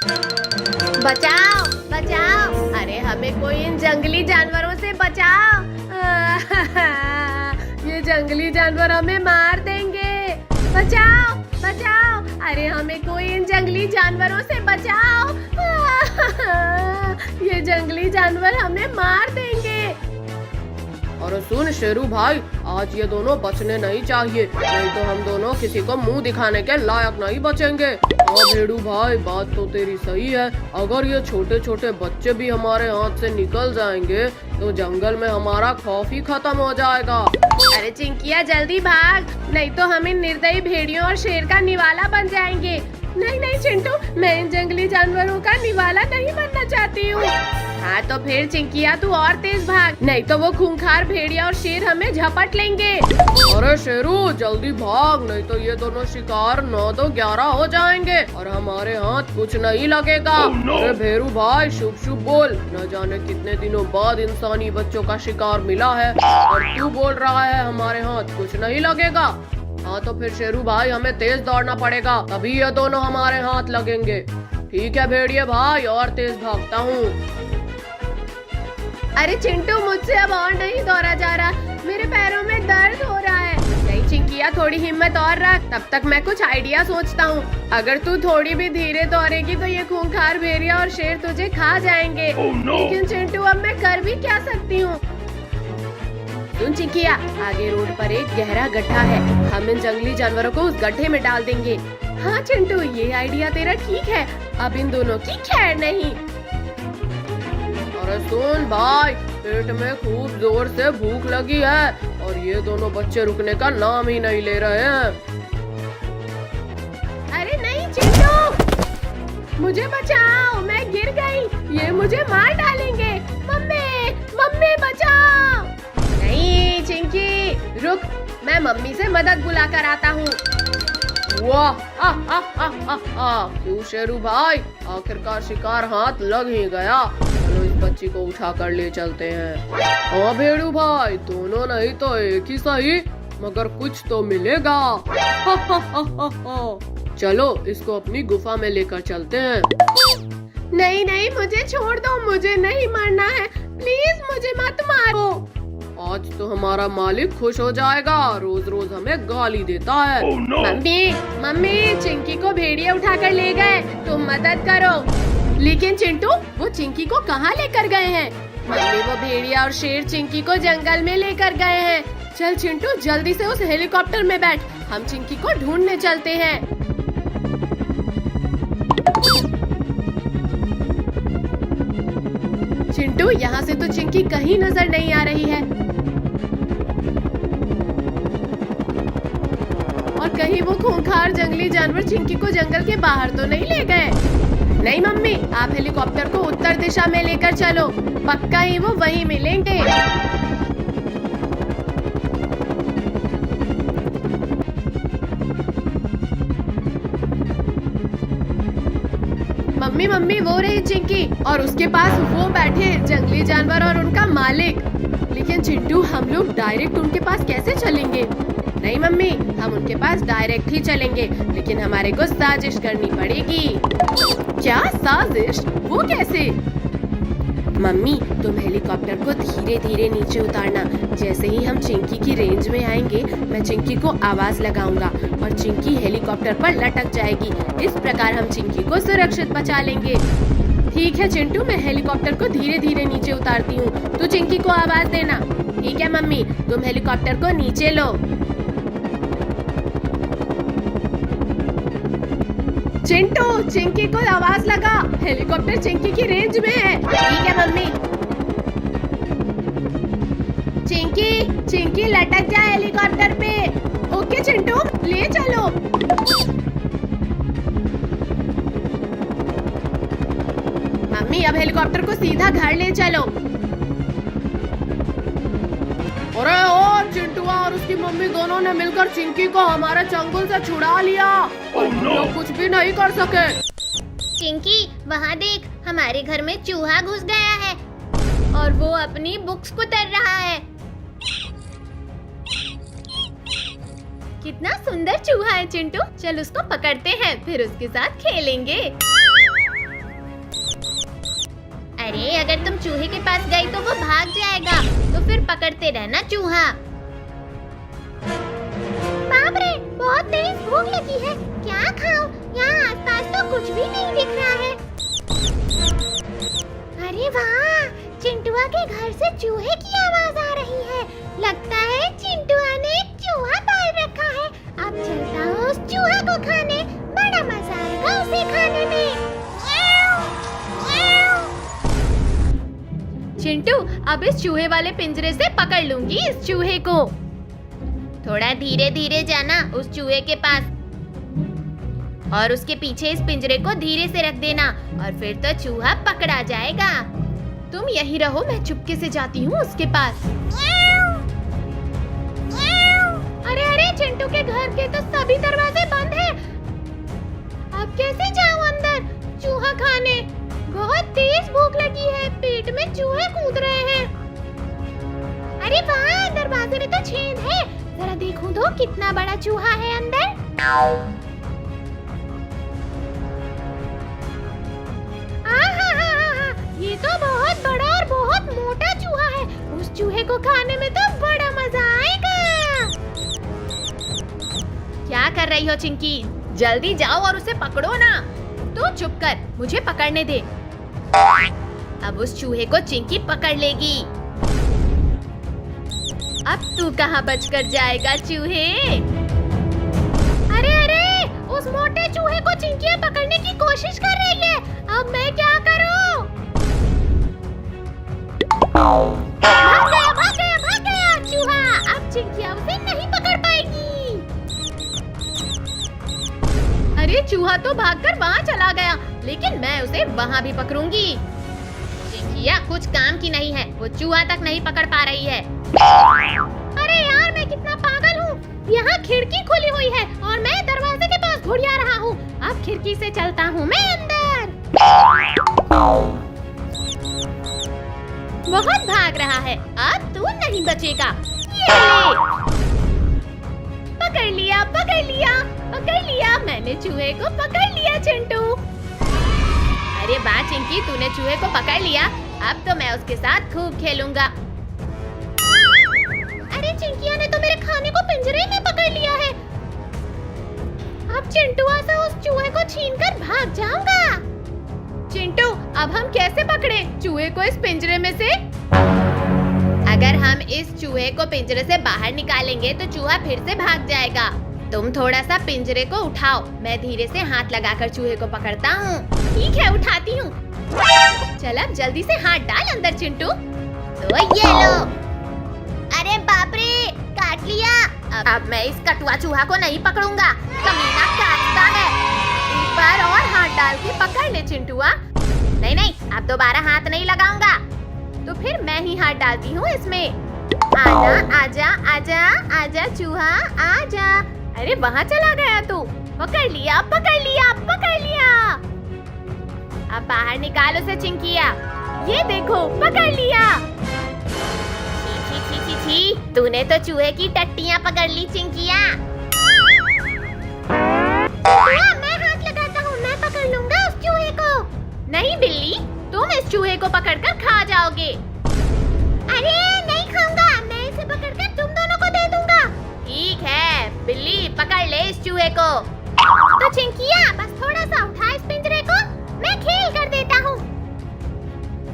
बचाओ बचाओ, अरे हमें कोई इन जंगली जानवरों से बचाओ। ये जंगली जानवर हमें मार देंगे। बचाओ बचाओ, अरे हमें कोई इन जंगली जानवरों से बचाओ। ये जंगली जानवर हमें मार देंगे। और सुन शेरू भाई, आज ये दोनों बचने नहीं चाहिए, नहीं तो हम दोनों किसी को मुंह दिखाने के लायक नहीं बचेंगे। हाँ भेड़ू भाई, बात तो तेरी सही है। अगर ये छोटे छोटे बच्चे भी हमारे हाथ से निकल जाएंगे तो जंगल में हमारा खौफ ही खत्म हो जाएगा। अरे चिंकिया जल्दी भाग, नहीं तो हम इन निर्दयी भेड़ियों और शेर का निवाला बन जाएंगे। नहीं नहीं चिंटू, मैं इन जंगली जानवरों का निवाला नहीं बनना चाहती हूँ। हाँ तो फिर चिंकिया तू और तेज भाग, नहीं तो वो खूंखार भेड़िया और शेर हमें झपट लेंगे। अरे शेरू जल्दी भाग, नहीं तो ये दोनों शिकार 9 तो 11 हो जाएंगे और हमारे हाथ कुछ नहीं लगेगा। अरे भेड़ू भाई शुभ शुभ बोल, न जाने कितने दिनों बाद इंसानी बच्चों का शिकार मिला है और तू बोल रहा है हमारे हाथ कुछ नहीं लगेगा। हाँ तो फिर शेरू भाई हमें तेज दौड़ना पड़ेगा, तभी ये दोनों हमारे हाथ लगेंगे। ठीक है भेड़िए भाई, और तेज भागता हूँ। अरे चिंटू मुझसे अब और नहीं दौड़ा जा रहा, मेरे पैरों में दर्द हो रहा है। नहीं चिंकिया थोड़ी हिम्मत और रख, तब तक मैं कुछ आइडिया सोचता हूँ। अगर तू थोड़ी भी धीरे दौड़ेगी तो ये खूंखार भेड़िया और शेर तुझे खा जाएंगे। लेकिन चिंटू अब मैं कर भी क्या सकती हूँ। सुन चिंकिया, आगे रोड पर एक गहरा गड्ढा है, हम इन जंगली जानवरों को उस गड्ढे में डाल देंगे। हाँ चिंटू ये आइडिया तेरा ठीक है, अब इन दोनों की खैर नहीं। अरे सुन भाई, पेट में खूब जोर से भूख लगी है और ये दोनों बच्चे रुकने का नाम ही नहीं ले रहे हैं। अरे नहीं चिंटू, मुझे बचाओ, मैं गिर गई, ये मुझे मार डालेंगे। मम्मी मम्मी बचाओ। नहीं चिंकी रुक, मैं मम्मी से मदद बुला कर आता हूँ। वाह क्यों शेरू भाई, आखिरकार शिकार हाथ लग ही गया। चलो इस बच्ची को उठा कर ले चलते हैं। हाँ भेड़ू भाई, दोनों नहीं तो एक ही सही, मगर कुछ तो मिलेगा। चलो इसको अपनी गुफा में लेकर चलते हैं। नहीं नहीं मुझे छोड़ दो, मुझे नहीं मरना है, प्लीज मुझे मत मारो। आज तो हमारा मालिक खुश हो जाएगा, रोज रोज हमें गाली देता है। मम्मी मम्मी चिंकी को भेड़िया उठा कर ले गए, तुम मदद करो। लेकिन चिंटू वो चिंकी को कहाँ लेकर गए हैं? मम्मी वो भेड़िया और शेर चिंकी को जंगल में लेकर गए हैं। चल चिंटू जल्दी से उस हेलीकॉप्टर में बैठ, हम चिंकी को ढूंढने चलते हैं। चिंटू यहाँ से तो चिंकी कहीं नजर नहीं आ रही है, और कहीं वो खूंखार जंगली जानवर चिंकी को जंगल के बाहर तो नहीं ले गए। नहीं मम्मी, आप हेलीकॉप्टर को उत्तर दिशा में लेकर चलो, पक्का ही वो वहीं मिलेंगे। मम्मी मम्मी वो रही चिंकी, और उसके पास वो बैठे जंगली जानवर और उनका मालिक। लेकिन चिंटू हम लोग डायरेक्ट उनके पास कैसे चलेंगे? नहीं मम्मी, हम उनके पास डायरेक्ट ही चलेंगे, लेकिन हमारे को साजिश करनी पड़ेगी। क्या साजिश? वो कैसे? मम्मी तुम हेलीकॉप्टर को धीरे धीरे नीचे उतारना, जैसे ही हम चिंकी की रेंज में आएंगे मैं चिंकी को आवाज लगाऊंगा और चिंकी हेलीकॉप्टर पर लटक जाएगी। इस प्रकार हम चिंकी को सुरक्षित बचा लेंगे। ठीक है चिंटू, मैं हेलीकॉप्टर को धीरे धीरे नीचे उतारती हूँ, तू चिंकी को आवाज देना। ठीक है मम्मी, तुम हेलीकॉप्टर को नीचे लो। चिंटू चिंकी को आवाज लगा, हेलीकॉप्टर चिंकी की रेंज में है। ठीक है मम्मी। चिंकी चिंकी लटक जा हेलीकॉप्टर पे। ओके चिंटू ले चलो। मम्मी अब हेलीकॉप्टर को सीधा घर ले चलो। अरे ओ चिंटुआ और उसकी मम्मी दोनों ने मिलकर चिंकी को हमारे चंगुल से छुड़ा लिया और हम लोग कुछ भी नहीं कर सके। चिंकी वहाँ देख, हमारे घर में चूहा घुस गया है और वो अपनी बुक्स कुतर रहा है। कितना सुंदर चूहा है चिंटू, चल उसको पकड़ते हैं, फिर उसके साथ खेलेंगे। अरे अगर तुम चूहे के पास गई तो वो भाग जाएगा, तो फिर पकड़ते रहना चूहा। बाप रे, बहुत तेज भूख लगी है, क्या खाऊं? यहाँ आसपास तो कुछ भी नहीं दिख रहा है। अरे वाह, चिंटुआ के घर से चूहे की आवाज आ रही है। लगता है चिंटुआ ने एक चूहा पाल रखा है। अब चलता हूँ उस चूहा को खाने, बड़ा मजा आएगा उसे खाने में। चिंटू, अब इस चूहे वाले पिंजरे से पकड़ लूंगी इस चूहे को। थोड़ा धीरे धीरे जाना उस चूहे के पास, और उसके पीछे इस पिंजरे को धीरे से रख देना, और फिर तो चूहा पकड़ा जाएगा। तुम यहीं रहो, मैं चुपके से जाती हूँ उसके पास। अरे अरे, चिंटू के घर के तो सभी दरवाजे बंद हैं। अब कैसे जाऊँ अंदर चूहा खाने? बहुत तेज भूख लगी है, पेट में चूहे कूद रहे हैं। अरे वाह, दरवाजे में तो छेद है, जरा देखूं तो कितना बड़ा चूहा है अंदर। ये तो बहुत बड़ा और बहुत मोटा चूहा है। उस चूहे को खाने में तो बड़ा मजा आएगा। क्या कर रही हो चिंकी? जल्दी जाओ और उसे पकड़ो ना। तो चुप कर, मुझे पकड़ने दे। अब उस चूहे को चिंकी पकड़ लेगी। अब तू कहाँ बचकर जाएगा चूहे? अरे अरे, उस मोटे चूहे को चिंकियाँ पकड़ने की कोशिश कर रही है। अब मैं क्या करूं? भाग गया चूहा। अब चिंकियाँ उसे नहीं पकड़ पाएगी। अरे चूहा तो भागकर वहाँ चला गया, लेकिन मैं उसे वहाँ भी पकड़ूंगी। चिंकिया कुछ काम की नहीं है, वो चूहा तक नहीं पकड़ पा रही है। अरे यार, मैं कितना पागल हूँ। यहाँ खिड़की खुली हुई है और मैं दरवाजे के पास घुड़िया रहा हूँ। अब खिड़की से चलता हूँ मैं अंदर। बहुत भाग रहा है, अब तू नहीं बचेगा। ये ले। पकड़ लिया, पकड़ लिया, पकड़ लिया। मैंने चूहे को पकड़ लिया चिंटू। अरे वाह चिंकी, तूने चूहे को पकड़ लिया। अब तो मैं उसके साथ खूब खेलूंगा। अरे चिंकिया ने तो मेरे खाने को पिंजरे में पकड़ लिया है। अब चिंटुआ से उस चूहे को छीनकर भाग जाऊंगा। चिंटू, अब हम कैसे पकड़े चूहे को इस पिंजरे में से? अगर हम इस चूहे को पिंजरे से बाहर निकालेंगे तो चूहा फिर से भाग जाएगा। तुम थोड़ा सा पिंजरे को उठाओ, मैं धीरे से हाथ लगाकर चूहे को पकड़ता हूँ। ठीक है, उठाती हूँ। चल अब जल्दी से हाथ डाल अंदर चिंटू। तो ये लो। अरे बाप रे, काट लिया। अब मैं इस कटुआ चूहा को नहीं पकड़ूंगा, कमीना काटता है। एक बार और हाथ डाल के पकड़ ले चिंटुआ। नहीं नहीं, अब दोबारा हाथ नहीं लगाऊंगा। तो फिर मैं ही हाथ डालती हूँ इसमें। आना, आजा आजा आजा चूहा आजा। अरे वहाँ चला गया तू। पकड़ लिया, पकड़ लिया, पकड़ लिया। अब बाहर निकाल उसे चिंकिया। ये देखो, पकड़ लिया। छी छी छी छी, तूने तो चूहे की टट्टियाँ पकड़ ली चिंकिया। मैं हाथ लगाता हूँ, मैं पकड़ लूंगा उस चूहे को। नहीं बिल्ली, तुम इस चूहे को पकड़कर खा जाओगे। अरे नहीं खाऊंगा, मैं इसे पकड़कर तुम दोनों को दे दूंगा। ठीक है बिल्ली, पकड़ ले इस चूहे को। तो चिंकिया, बस थोड़ा सा उठा इस पिंजरे को, मैं खेल कर देता हूँ।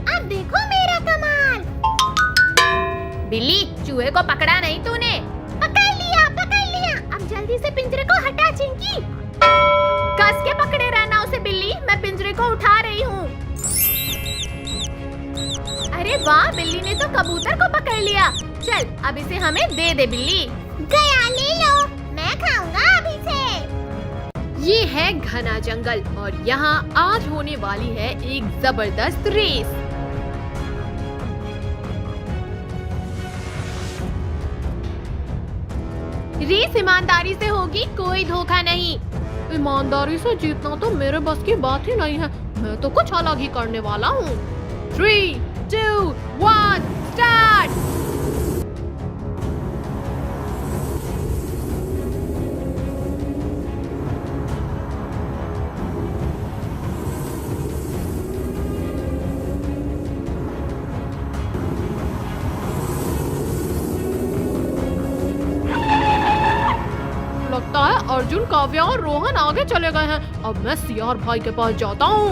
अब देखो मेरा कमाल। बिल्ली, चूहे को पकड़ा नहीं तूने। पकड़ लिया, पकड़ लिया। अब जल्दी से पिंजरे को हटा चिंकी। कस के पकड़े रहना उसे बिल्ली, मैं पिंजरे को उठा रही हूँ। अरे वाह, बिल्ली ने तो कबूतर को पकड़ लिया। चल अब इसे हमें दे दे बिल्ली। गया, ले लो, मैं खाऊंगा अभी से। ये है घना जंगल और यहाँ आज होने वाली है एक जबरदस्त रेस। रेस ईमानदारी से होगी, कोई धोखा नहीं। ईमानदारी से जीतना तो मेरे बस की बात ही नहीं है, मैं तो कुछ अलग ही करने वाला हूँ। 3, 2, 1, स्टार्ट। अर्जुन, काव्या और रोहन आगे चले गए हैं। अब मैं सियार भाई के पास जाता हूँ।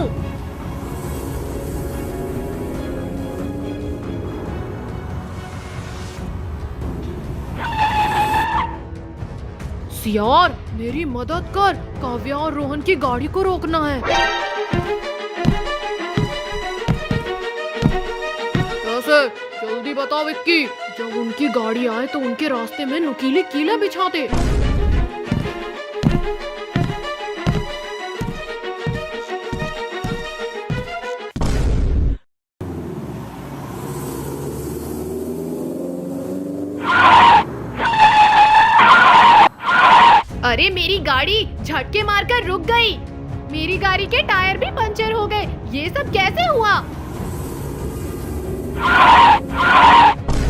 सियार, मेरी मदद कर, काव्या और रोहन की गाड़ी को रोकना है। कैसे? जल्दी बता विक्की। जब उनकी गाड़ी आए तो उनके रास्ते में नुकीली कीलें बिछा दे। अरे मेरी गाड़ी झटके मारकर रुक गई। मेरी गाड़ी के टायर भी पंचर हो गए। ये सब कैसे हुआ?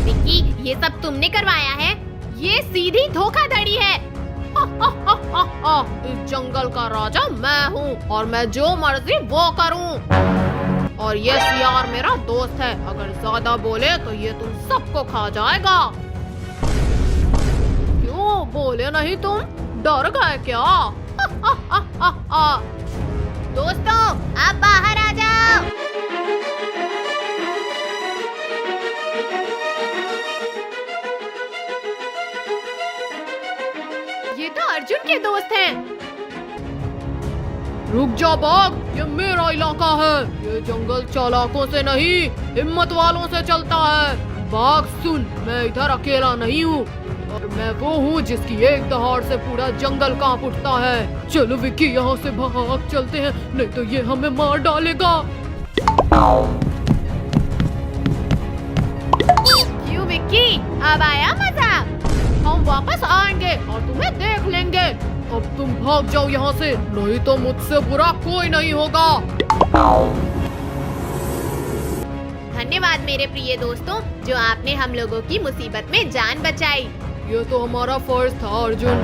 विक्की, ये सब तुमने करवाया है? ये सीधी धोखाधड़ी है। इस जंगल का राजा मैं हूँ और मैं जो मर्जी वो करूँ। और ये सियार मेरा दोस्त है। अगर ज्यादा बोले तो ये तुम सबको खा जाएगा। क्यों बोले नहीं तुम? डर गए क्या? दोस्तों, आप बाहर आ जाओ। ये तो अर्जुन के दोस्त हैं। रुक जा बाघ, ये मेरा इलाका है। ये जंगल चालाकों से नहीं, हिम्मत वालों से चलता है। बाघ सुन, मैं इधर अकेला नहीं हूँ और मैं वो हूँ जिसकी एक दहाड़ से पूरा जंगल कांप उठता है। चलो विक्की, यहाँ से भाग चलते हैं, नहीं तो ये हमें मार डालेगा। क्यों विक्की, अब आया मजा? हम वापस आएंगे और तुम्हें देख लेंगे। अब तुम भाग जाओ यहाँ से, नहीं तो मुझसे बुरा कोई नहीं होगा। धन्यवाद मेरे प्रिय दोस्तों, जो आपने हम लोगों की मुसीबत में जान बचाई। ये तो हमारा फर्ज था अर्जुन।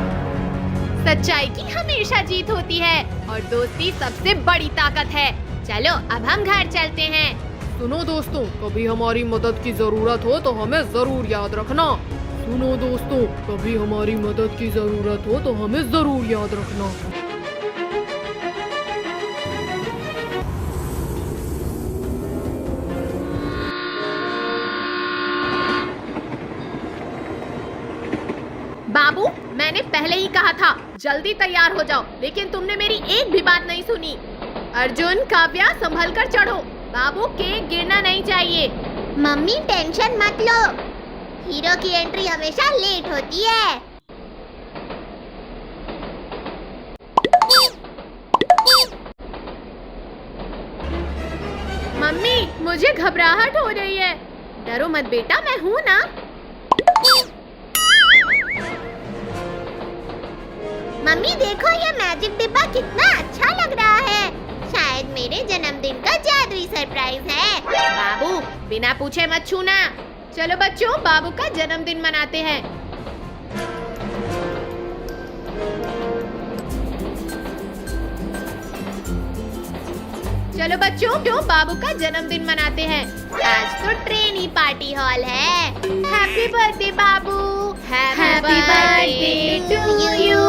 सच्चाई की हमेशा जीत होती है और दोस्ती सबसे बड़ी ताकत है। चलो अब हम घर चलते हैं। सुनो दोस्तों, कभी हमारी मदद की जरूरत हो तो हमें जरूर याद रखना। सुनो दोस्तों, कभी हमारी मदद की जरूरत हो तो हमें जरूर याद रखना। बाबू, मैंने पहले ही कहा था जल्दी तैयार हो जाओ, लेकिन तुमने मेरी एक भी बात नहीं सुनी। अर्जुन, काव्या, संभल कर चढ़ो। बाबू, केक गिरना नहीं चाहिए। मम्मी टेंशन मत लो, हीरो की एंट्री हमेशा लेट होती है। मम्मी, मुझे घबराहट हो रही है। डरो मत बेटा, मैं हूँ ना। मम्मी देखो, ये मैजिक डिब्बा कितना अच्छा लग रहा है। शायद मेरे जन्मदिन का जादुई सरप्राइज है। बाबू, बिना पूछे मत छूना। चलो बच्चों, बाबू का जन्मदिन मनाते हैं। चलो बच्चों, क्यों बाबू का जन्मदिन मनाते हैं। आज तो ट्रेनी पार्टी हॉल है। हैप्पी बर्थडे बाबू। Happy birthday to you.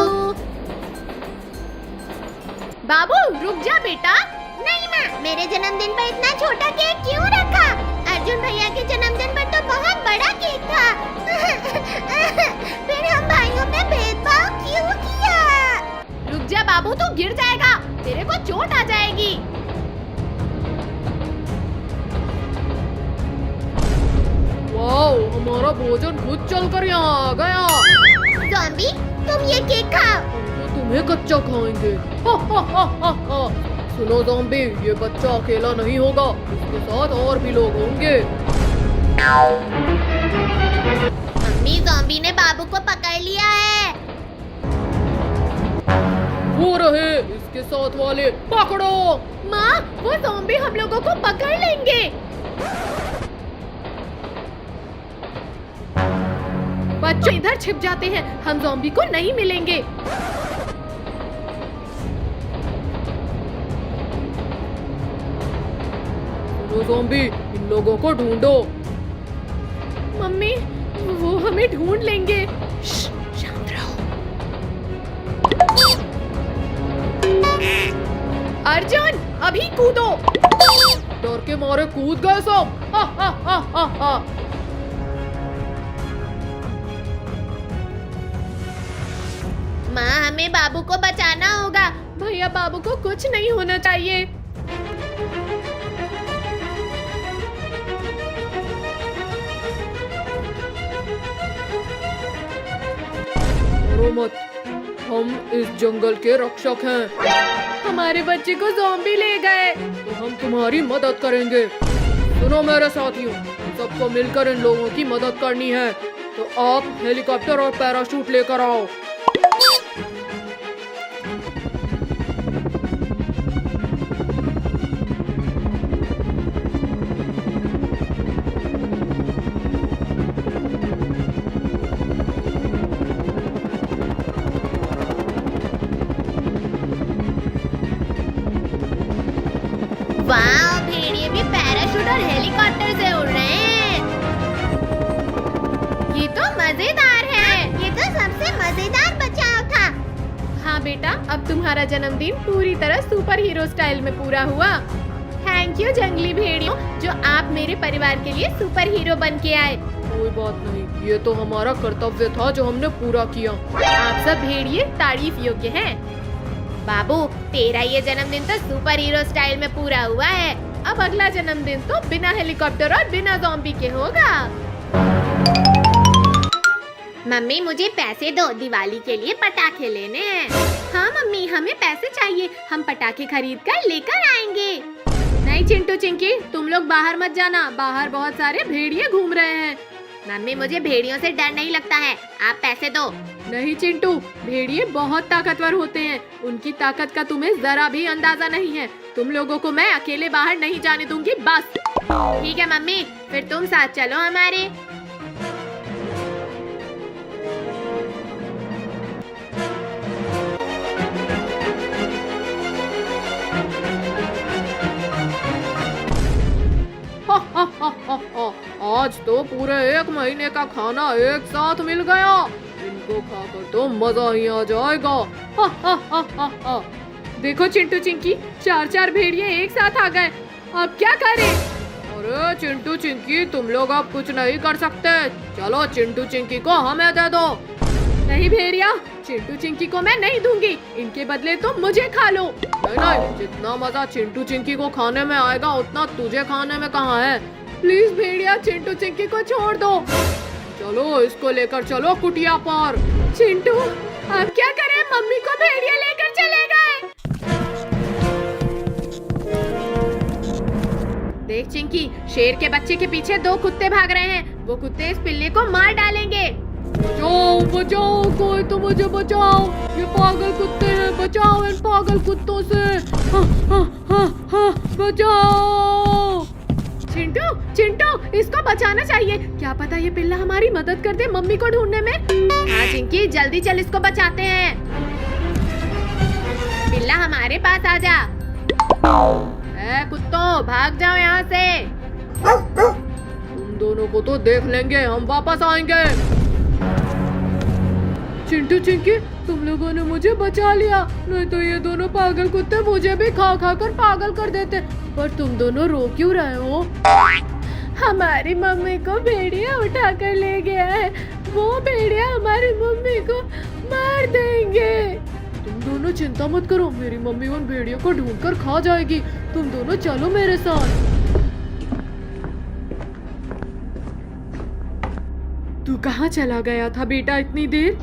बाबू, रुक जा बेटा। नहीं माँ, मेरे जन्मदिन पर इतना छोटा केक क्यों रखा? अर्जुन भैया के जन्मदिन पर तो बहुत बड़ा केक था। फिर हम भाइयों में भेदभाव क्यों किया? रुक जा बाबू, तू गिर जाएगा, तेरे को चोट आ जाएगी। वाओ, हमारा भोजन खुद चलकर यहाँ आ गया। ज़ॉम्बी, तुम ये केक खाओ। तो तुम्हें कच्चा खाएंगे। सुनो ज़ॉम्बी, ये बच्चा अकेला नहीं होगा, इसके साथ और भी लोग होंगे। मम्मी, ज़ॉम्बी ने बाबू को पकड़ लिया है। वो रहे इसके साथ वाले, पकड़ो। माँ, वो ज़ॉम्बी हम लोगों को पकड़ लेंगे। बच्चों इधर छिप जाते हैं, हम ज़ॉम्बी को नहीं मिलेंगे। सुनो ज़ॉम्बी, इन लोगों को ढूंढो। मम्मी, वो हमें ढूंढ लेंगे। शांत रहो। अर्जुन अभी कूदो। डर के मारे कूद गए सब। हा हा हा हा हा। माँ हमें बाबू को बचाना होगा। भैया बाबू को कुछ नहीं होना चाहिए। डरो मत, हम इस जंगल के रक्षक हैं। हमारे बच्चे को ज़ॉम्बी ले गए। तो हम तुम्हारी मदद करेंगे। सुनो मेरे साथियों, सबको मिलकर इन लोगों की मदद करनी है। तो आप हेलीकॉप्टर और पैराशूट लेकर आओ। वाह, भेड़िए भी पैराशूट और हेलीकॉप्टर से उड़ रहे हैं। ये तो मजेदार है। ये तो सबसे मजेदार बचाव था। हाँ बेटा, अब तुम्हारा जन्मदिन पूरी तरह सुपर हीरो स्टाइल में पूरा हुआ। थैंक यू जंगली भेड़ियों, जो आप मेरे परिवार के लिए सुपर हीरो बन के आए। कोई बात नहीं, ये तो हमारा कर्तव्य था जो हमने पूरा किया। आप सब भेड़िए तारीफ योग्य हैं। बाबू, तेरा ये जन्मदिन तो सुपर हीरो स्टाइल में पूरा हुआ है। अब अगला जन्मदिन तो बिना हेलीकॉप्टर और बिना ज़ॉम्बी के होगा। मम्मी मुझे पैसे दो, दिवाली के लिए पटाखे लेने हैं। हाँ मम्मी, हमें पैसे चाहिए, हम पटाखे खरीद कर लेकर आएंगे। नहीं चिंटू चिंकी, तुम लोग बाहर मत जाना, बाहर बहुत सारे भेड़िए घूम रहे हैं। मम्मी मुझे भेड़ियों से डर नहीं लगता है, आप पैसे दो। नहीं चिंटू, भेड़िए बहुत ताकतवर होते हैं, उनकी ताकत का तुम्हें जरा भी अंदाजा नहीं है। तुम लोगों को मैं अकेले बाहर नहीं जाने दूंगी, बस। ठीक है मम्मी, फिर तुम साथ चलो हमारे। हा हा हा हा हा। आज तो पूरे 1 महीने का खाना एक साथ मिल गया। इनको खाकर तो मजा ही आ जाएगा। हा हा हा हा हा। देखो चिंटू चिंकी, 4 भेड़िए एक साथ आ गए, अब क्या करें? अरे चिंटू चिंकी, तुम लोग अब कुछ नहीं कर सकते। चलो चिंटू चिंकी को हमें दे दो। नहीं भेड़िया, चिंटू चिंकी को मैं नहीं दूंगी, इनके बदले तुम मुझे खा लो। नहीं नहीं, जितना मजा चिंटू चिंकी को खाने में आएगा उतना तुझे खाने में कहाँ है। प्लीज भेड़िया, चिंटू चिंकी को छोड़ दो। चलो इसको लेकर चलो कुटिया पर। चिंटू अब क्या करें, मम्मी को भेड़िया लेकर चले गए। देख चिंकी, शेर के बच्चे के पीछे 2 कुत्ते भाग रहे हैं, वो कुत्ते इस पिल्ले को मार डालेंगे। बचाओ बचाओ, कोई तो मुझे बचाओ, ये पागल कुत्ते हैं, बचाओ इन पागल कुत्तों से। हा हा हा हा, बचाओ। चिंटू चिंटू, इसको बचाना चाहिए, क्या पता ये पिल्ला हमारी मदद कर दे मम्मी को ढूंढने में। हाँ चिंकी, जल्दी चल, इसको बचाते हैं। पिल्ला हमारे पास आ जा। ए कुत्तों, भाग जाओ यहाँ से। तुम दोनों को तो देख लेंगे, हम वापस आएंगे। चिंटू चिंकी, तुम लोगों ने मुझे बचा लिया, नहीं तो ये दोनों पागल कुत्ते मुझे भी खा खा कर पागल कर देते। पर तुम दोनों रो क्यों रहे हो? हमारी मम्मी को भेड़िया उठा कर ले गया है, वो भेड़िया हमारी मम्मी को मार देंगे। तुम दोनों चिंता मत करो, मेरी मम्मी उन भेड़ियों को ढूंढ कर खा जाएगी। तुम दोनों चलो मेरे साथ। तू कहाँ चला गया था बेटा इतनी देर?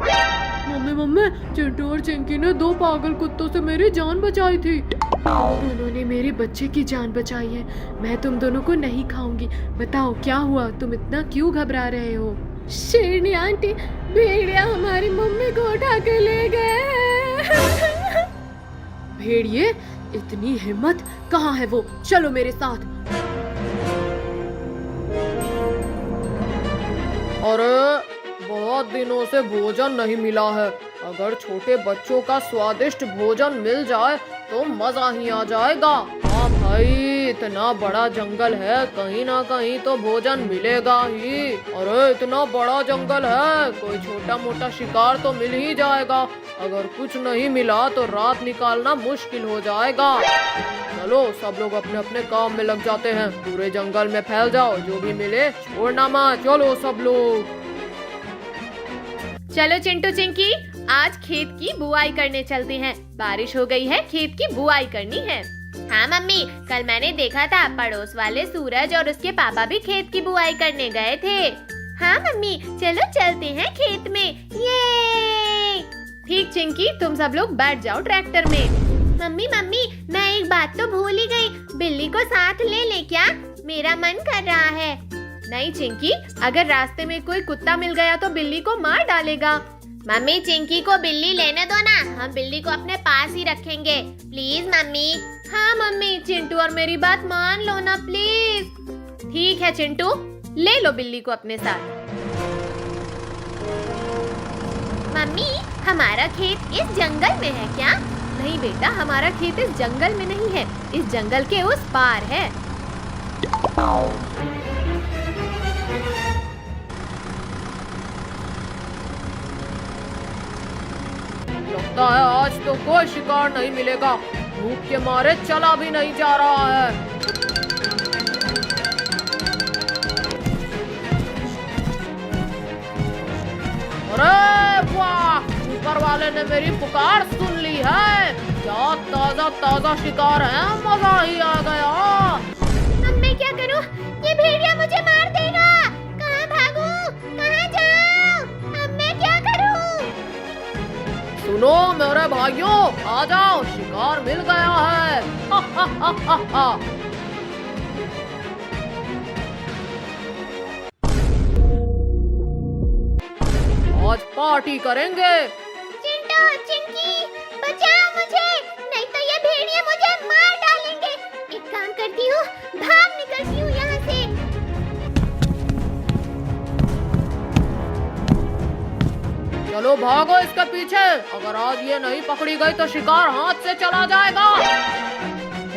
मम्मी मम्मी, चिंटू और चिंकी ने 2 पागल कुत्तों से मेरी जान बचाई थी। उन्होंने मेरे बच्चे की जान बचाई है, मैं तुम दोनों को नहीं खाऊंगी। बताओ क्या हुआ, तुम इतना क्यों घबरा रहे हो? शेरनी आंटी, भेड़िया हमारी मम्मी को उठा के ले गए। भेड़िए, इतनी हिम्मत, कहाँ है वो? चलो मेरे साथ। अरे बहुत दिनों से भोजन नहीं मिला है, अगर छोटे बच्चों का स्वादिष्ट भोजन मिल जाए तो मजा ही आ जाएगा। हाँ भाई, इतना बड़ा जंगल है, कहीं ना कहीं तो भोजन मिलेगा ही। अरे इतना बड़ा जंगल है, कोई छोटा मोटा शिकार तो मिल ही जाएगा। अगर कुछ नहीं मिला तो रात निकालना मुश्किल हो जाएगा। चलो सब लोग अपने अपने काम में लग जाते हैं, पूरे जंगल में फैल जाओ, जो भी मिले छोड़ना मत। चलो सब लोग। चलो चिंटू चिंकी, आज खेत की बुआई करने चलते हैं। बारिश हो गई है, खेत की बुआई करनी है। हाँ मम्मी, कल मैंने देखा था पड़ोस वाले सूरज और उसके पापा भी खेत की बुआई करने गए थे। हाँ मम्मी, चलो चलते हैं खेत में। ये ठीक चिंकी, तुम सब लोग बैठ जाओ ट्रैक्टर में। मम्मी मम्मी, मैं एक बात तो भूल ही गई, बिल्ली को साथ ले ले क्या? मेरा मन कर रहा है। नहीं चिंकी, अगर रास्ते में कोई कुत्ता मिल गया तो बिल्ली को मार डालेगा। मम्मी चिंकी को बिल्ली लेने दो ना, हम बिल्ली को अपने पास ही रखेंगे। Please mummy. हाँ मम्मी, चिंटू और मेरी बात मान लो ना प्लीज। ठीक है चिंटू, ले लो बिल्ली को अपने साथ। मम्मी, हमारा खेत इस जंगल में है क्या? नहीं बेटा, हमारा खेत इस जंगल में नहीं है, इस जंगल के उस पार है। लगता है आज तो कोई शिकार नहीं मिलेगा, भूख के मारे चला भी नहीं जा रहा है। अरे वाह, ऊपर वाले ने मेरी पुकार सुन ली है। क्या ताजा ताजा शिकार है, मजा ही आ गया। अब मैं क्या करूं? ये भेड़िया मुझे मार देगा। कहाँ भागूं? कहाँ जाऊं? अब मैं क्या करूं? सुनो मेरे भाइयों, आ जाओ, शिकार मिल गया है। हा हा हा हा हा। आज पार्टी करेंगे। चिंटू चिंकी, बचाओ मुझे, नहीं तो ये भेड़िया मुझे मार डालेंगे। एक काम करती हूँ, भाग निकलती हूँ यहाँ से। चलो भागो इसके पीछे, अगर आज ये नहीं पकड़ी गई तो शिकार हाथ से चला जाएगा।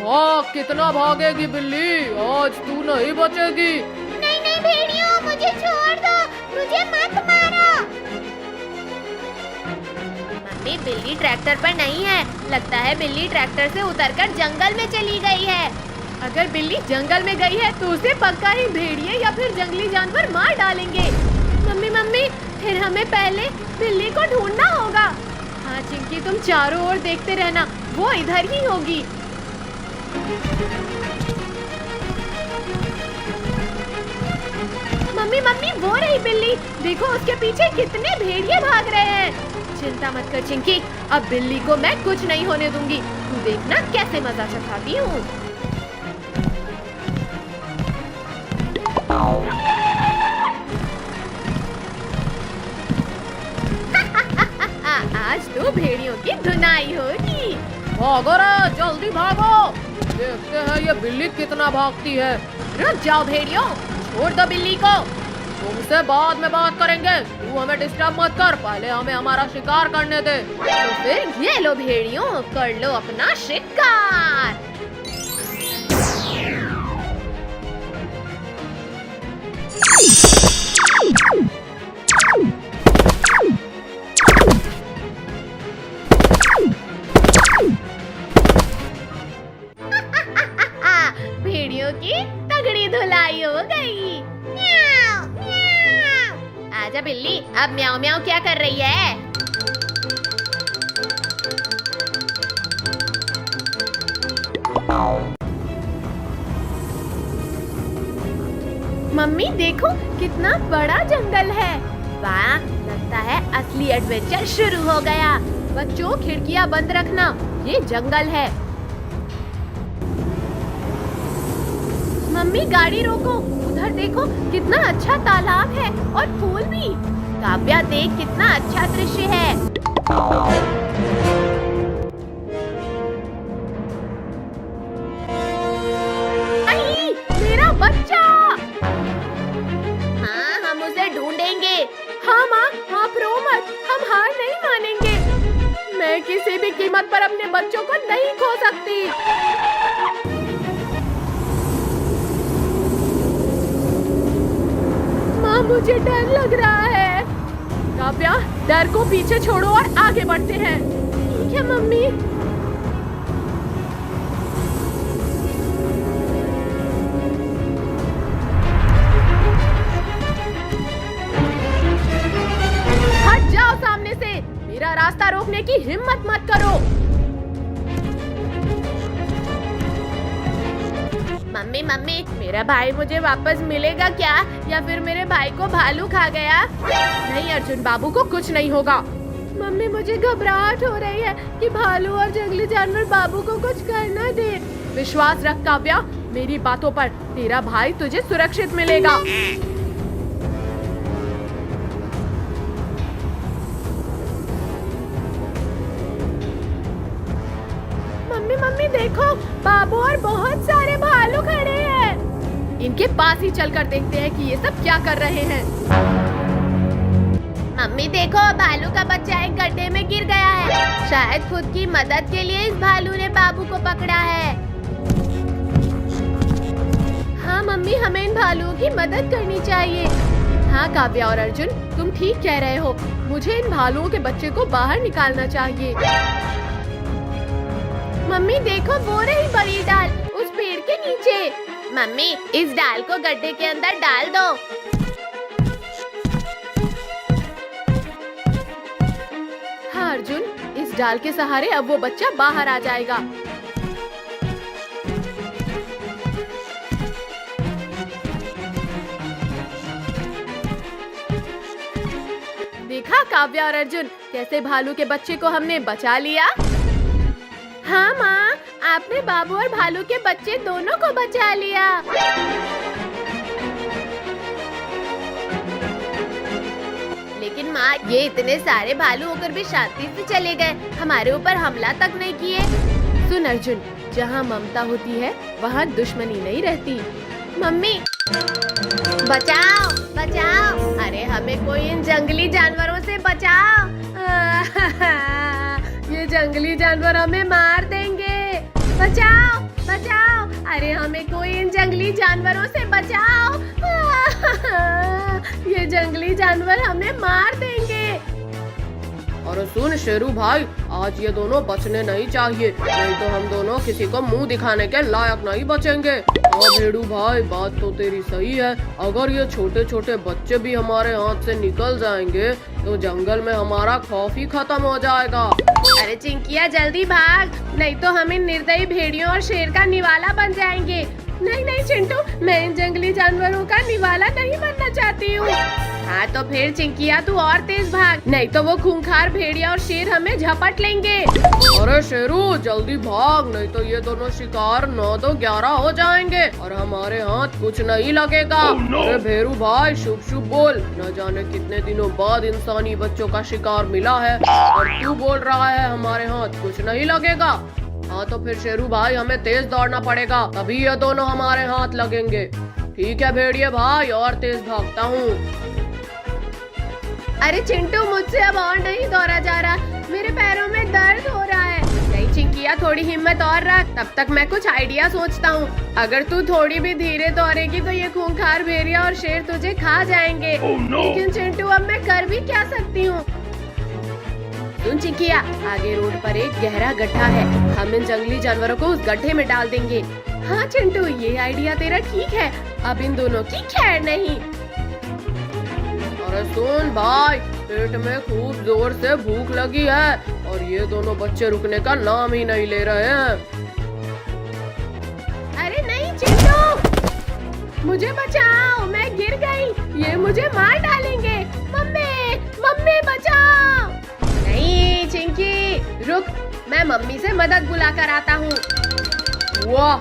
भाग, कितना भागेगी बिल्ली, आज तू नहीं बचेगी। नहीं नहीं भेड़ियों, मुझे छोड़ दो, मुझे मत मारो। मम्मी, बिल्ली ट्रैक्टर पर नहीं है, लगता है बिल्ली ट्रैक्टर से उतरकर जंगल में चली गई है। अगर बिल्ली जंगल में गई है तो उसे पक्का ही भेड़िए या फिर जंगली जानवर मार डालेंगे। मम्मी मम्मी, फिर हमें पहले बिल्ली को ढूंढना होगा। हाँ चिंकी, तुम चारों ओर देखते रहना, वो इधर ही होगी। मम्मी मम्मी, वो रही बिल्ली, देखो उसके पीछे कितने भेड़िए भाग रहे हैं। चिंता मत कर चिंकी, अब बिल्ली को मैं कुछ नहीं होने दूंगी। तू देखना कैसे मजा चखाती हूँ। आज तो भेड़ियों की धुनाई होगी। भागो रे, जल्दी भागो, देखते हैं ये बिल्ली कितना भागती है। रुक जाओ भेड़ियों, छोड़ दो बिल्ली को। तुमसे बाद में बात करेंगे, तू हमें डिस्टर्ब मत कर, पहले हमें हमारा शिकार करने दे। तो फिर ये लो भेड़ियों, कर लो अपना शिकार। भेड़ियों की तगड़ी धुलाई हो गई। म्याऊ, म्याऊ। आजा बिल्ली, अब म्याऊ म्याऊ क्या कर रही है? मम्मी देखो, कितना बड़ा जंगल है। वाह, लगता है असली एडवेंचर शुरू हो गया। बच्चों, खिड़कियां बंद रखना, ये जंगल है। मम्मी गाड़ी रोको, उधर देखो कितना अच्छा तालाब है और फूल भी। काव्या देख, कितना अच्छा दृश्य है। आई, मेरा बच्चा। हाँ, हम उसे ढूंढेंगे। हाँ माँ, आप रो मत, हम हार नहीं मानेंगे। मैं किसी भी कीमत पर अपने बच्चों को नहीं खो सकती। मुझे डर लग रहा है। काव्या, डर को पीछे छोड़ो और आगे बढ़ते हैं। ठीक है मम्मी। हट जाओ सामने से, मेरा रास्ता रोकने की हिम्मत मत करो। मम्मी मम्मी, मेरा भाई मुझे वापस मिलेगा क्या, या फिर मेरे भाई को भालू खा गया? नहीं अर्जुन बाबू को कुछ नहीं होगा। मम्मी मुझे घबराहट हो रही है कि भालू और जंगली जानवर बाबू को कुछ कर न दे। विश्वास रख काव्या मेरी बातों पर, तेरा भाई तुझे सुरक्षित मिलेगा। मम्मी मम्मी देखो, बाबू और बहुत सारे भालू खड़े हैं। इनके पास ही चलकर देखते हैं कि ये सब क्या कर रहे हैं। मम्मी देखो, भालू का बच्चा एक गड्ढे में गिर गया है। शायद खुद की मदद के लिए इस भालू ने बाबू को पकड़ा है। हाँ मम्मी, हमें इन भालुओं की मदद करनी चाहिए। हाँ काव्या और अर्जुन, तुम ठीक कह रहे हो। मुझे इन भालुओं के बच्चे को बाहर निकालना चाहिए। मम्मी देखो, वो रही बड़ी डाल उस पेड़ के नीचे। मम्मी इस डाल को गड्ढे के अंदर डाल दो। हाँ अर्जुन, इस डाल के सहारे अब वो बच्चा बाहर आ जाएगा। देखा काव्या और अर्जुन, कैसे भालू के बच्चे को हमने बचा लिया। हाँ माँ, आपने बाबू और भालू के बच्चे दोनों को बचा लिया। लेकिन माँ, ये इतने सारे भालू होकर भी शांति से चले गए, हमारे ऊपर हमला तक नहीं किए। सुन अर्जुन, जहाँ ममता होती है वहाँ दुश्मनी नहीं रहती। मम्मी बचाओ बचाओ, अरे हमें कोई इन जंगली जानवरों से बचाओ। ये जंगली जानवर हमें मार देंगे। बचाओ बचाओ, अरे हमें कोई इन जंगली जानवरों से बचाओ। ये जंगली जानवर हमें मार देंगे। और सुन शेरू भाई, आज ये दोनों बचने नहीं चाहिए, नहीं तो हम दोनों किसी को मुंह दिखाने के लायक नहीं बचेंगे। हाँ भेड़ू भाई, बात तो तेरी सही है। अगर ये छोटे छोटे बच्चे भी हमारे हाथ से निकल जाएंगे तो जंगल में हमारा खौफ ही खत्म हो जाएगा। अरे चिंकिया जल्दी भाग, नहीं तो हम इन निर्दयी भेड़ियों और शेर का निवाला बन जाएंगे। नहीं नहीं चिंटू, मैं इन जंगली जानवरों का निवाला नहीं बनना चाहती हूँ। हाँ तो फिर चिंकिया तू और तेज भाग, नहीं तो वो खूंखार भेड़िया और शेर हमें झपट लेंगे। अरे शेरू जल्दी भाग, नहीं तो ये दोनों शिकार 9 तो 11 हो जाएंगे और हमारे हाथ कुछ नहीं लगेगा। अरे भेड़ू भाई शुभ शुभ बोल, न जाने कितने दिनों बाद इंसानी बच्चों का शिकार मिला है और तू बोल रहा है हमारे हाथ कुछ नहीं लगेगा। हाँ तो फिर शेरू भाई हमें तेज दौड़ना पड़ेगा, तभी ये दोनों हमारे हाथ लगेंगे। ठीक है भेड़िए भाई, और तेज भागता हूँ। अरे चिंटू, मुझसे अब और नहीं दौड़ा जा रहा, मेरे पैरों में दर्द हो रहा है। नहीं चिंकिया, थोड़ी हिम्मत और रख, तब तक मैं कुछ आइडिया सोचता हूँ। अगर तू थोड़ी भी धीरे दौड़ेगी तो ये खूंखार भेड़िया और शेर तुझे खा जाएंगे। लेकिन चिंटू, अब मैं कर भी क्या सकती हूँ। सुन चिंकिया, आगे रोड पर एक गहरा गड्ढा है, हम इन जंगली जानवरों को उस गड्ढे में डाल देंगे। हाँ चिंटू, ये आइडिया तेरा ठीक है, अब इन दोनों की खैर नहीं। अरे सुन भाई, पेट में खूब जोर से भूख लगी है और ये दोनों बच्चे रुकने का नाम ही नहीं ले रहे हैं। अरे नहीं चिंटू, मुझे बचाओ, मैं गिर गई, ये मुझे मार डालेंगे। मम्मी मम्मी बचाओ। नहीं चिंकी रुक, मैं मम्मी से मदद बुला कर आता हूँ। वाह,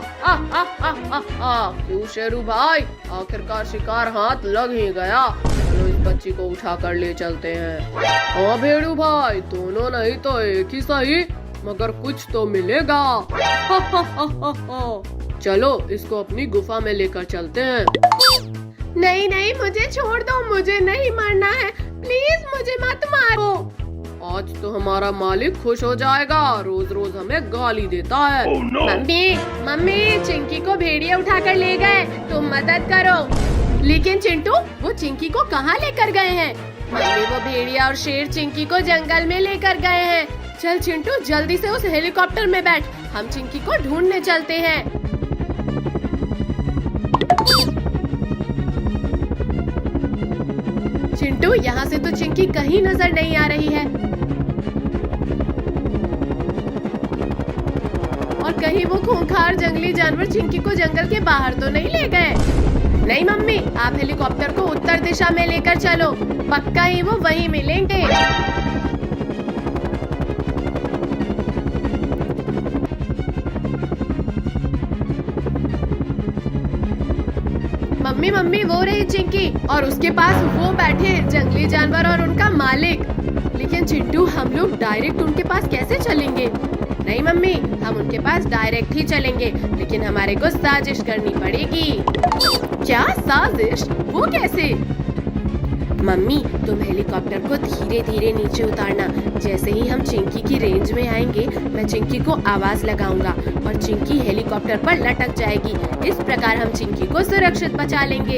क्यों शेरू भाई, आखिरकार शिकार हाथ लग ही गया। चलो इस बच्ची को उठा कर ले चलते हैं। हाँ भेड़ू भाई, दोनों नहीं तो एक ही सही, मगर कुछ तो मिलेगा। चलो इसको अपनी गुफा में लेकर चलते हैं। नहीं नहीं, मुझे छोड़ दो, मुझे नहीं मरना है, प्लीज मुझे मत मारो। आज तो हमारा मालिक खुश हो जाएगा, रोज रोज हमें गाली देता है। मम्मी मम्मी, चिंकी को भेड़िया उठाकर ले गए, तुम मदद करो। लेकिन चिंटू वो चिंकी को कहाँ लेकर गए हैं? मम्मी वो भेड़िया और शेर चिंकी को जंगल में लेकर गए हैं। चल चिंटू जल्दी से उस हेलीकॉप्टर में बैठ, हम चिंकी को ढूंढने चलते हैं। चिंटू यहाँ से तो चिंकी कहीं नजर नहीं आ रही है। और कहीं वो खूंखार जंगली जानवर चिंकी को जंगल के बाहर तो नहीं ले गए? नहीं मम्मी, आप हेलीकॉप्टर को उत्तर दिशा में लेकर चलो, पक्का ही वो वहीं मिलेंगे। मम्मी मम्मी वो रही चिंकी और उसके पास वो बैठे जंगली जानवर और उनका मालिक। लेकिन चिंटू हम लोग डायरेक्ट उनके पास कैसे चलेंगे? नहीं मम्मी, हम उनके पास डायरेक्ट ही चलेंगे, लेकिन हमारे को साजिश करनी पड़ेगी। क्या साजिश? वो कैसे? मम्मी तुम हेलीकॉप्टर को धीरे धीरे नीचे उतारना। जैसे ही हम चिंकी की रेंज में आएंगे, मैं चिंकी को आवाज लगाऊंगा और चिंकी हेलीकॉप्टर पर लटक जाएगी। इस प्रकार हम चिंकी को सुरक्षित बचा लेंगे।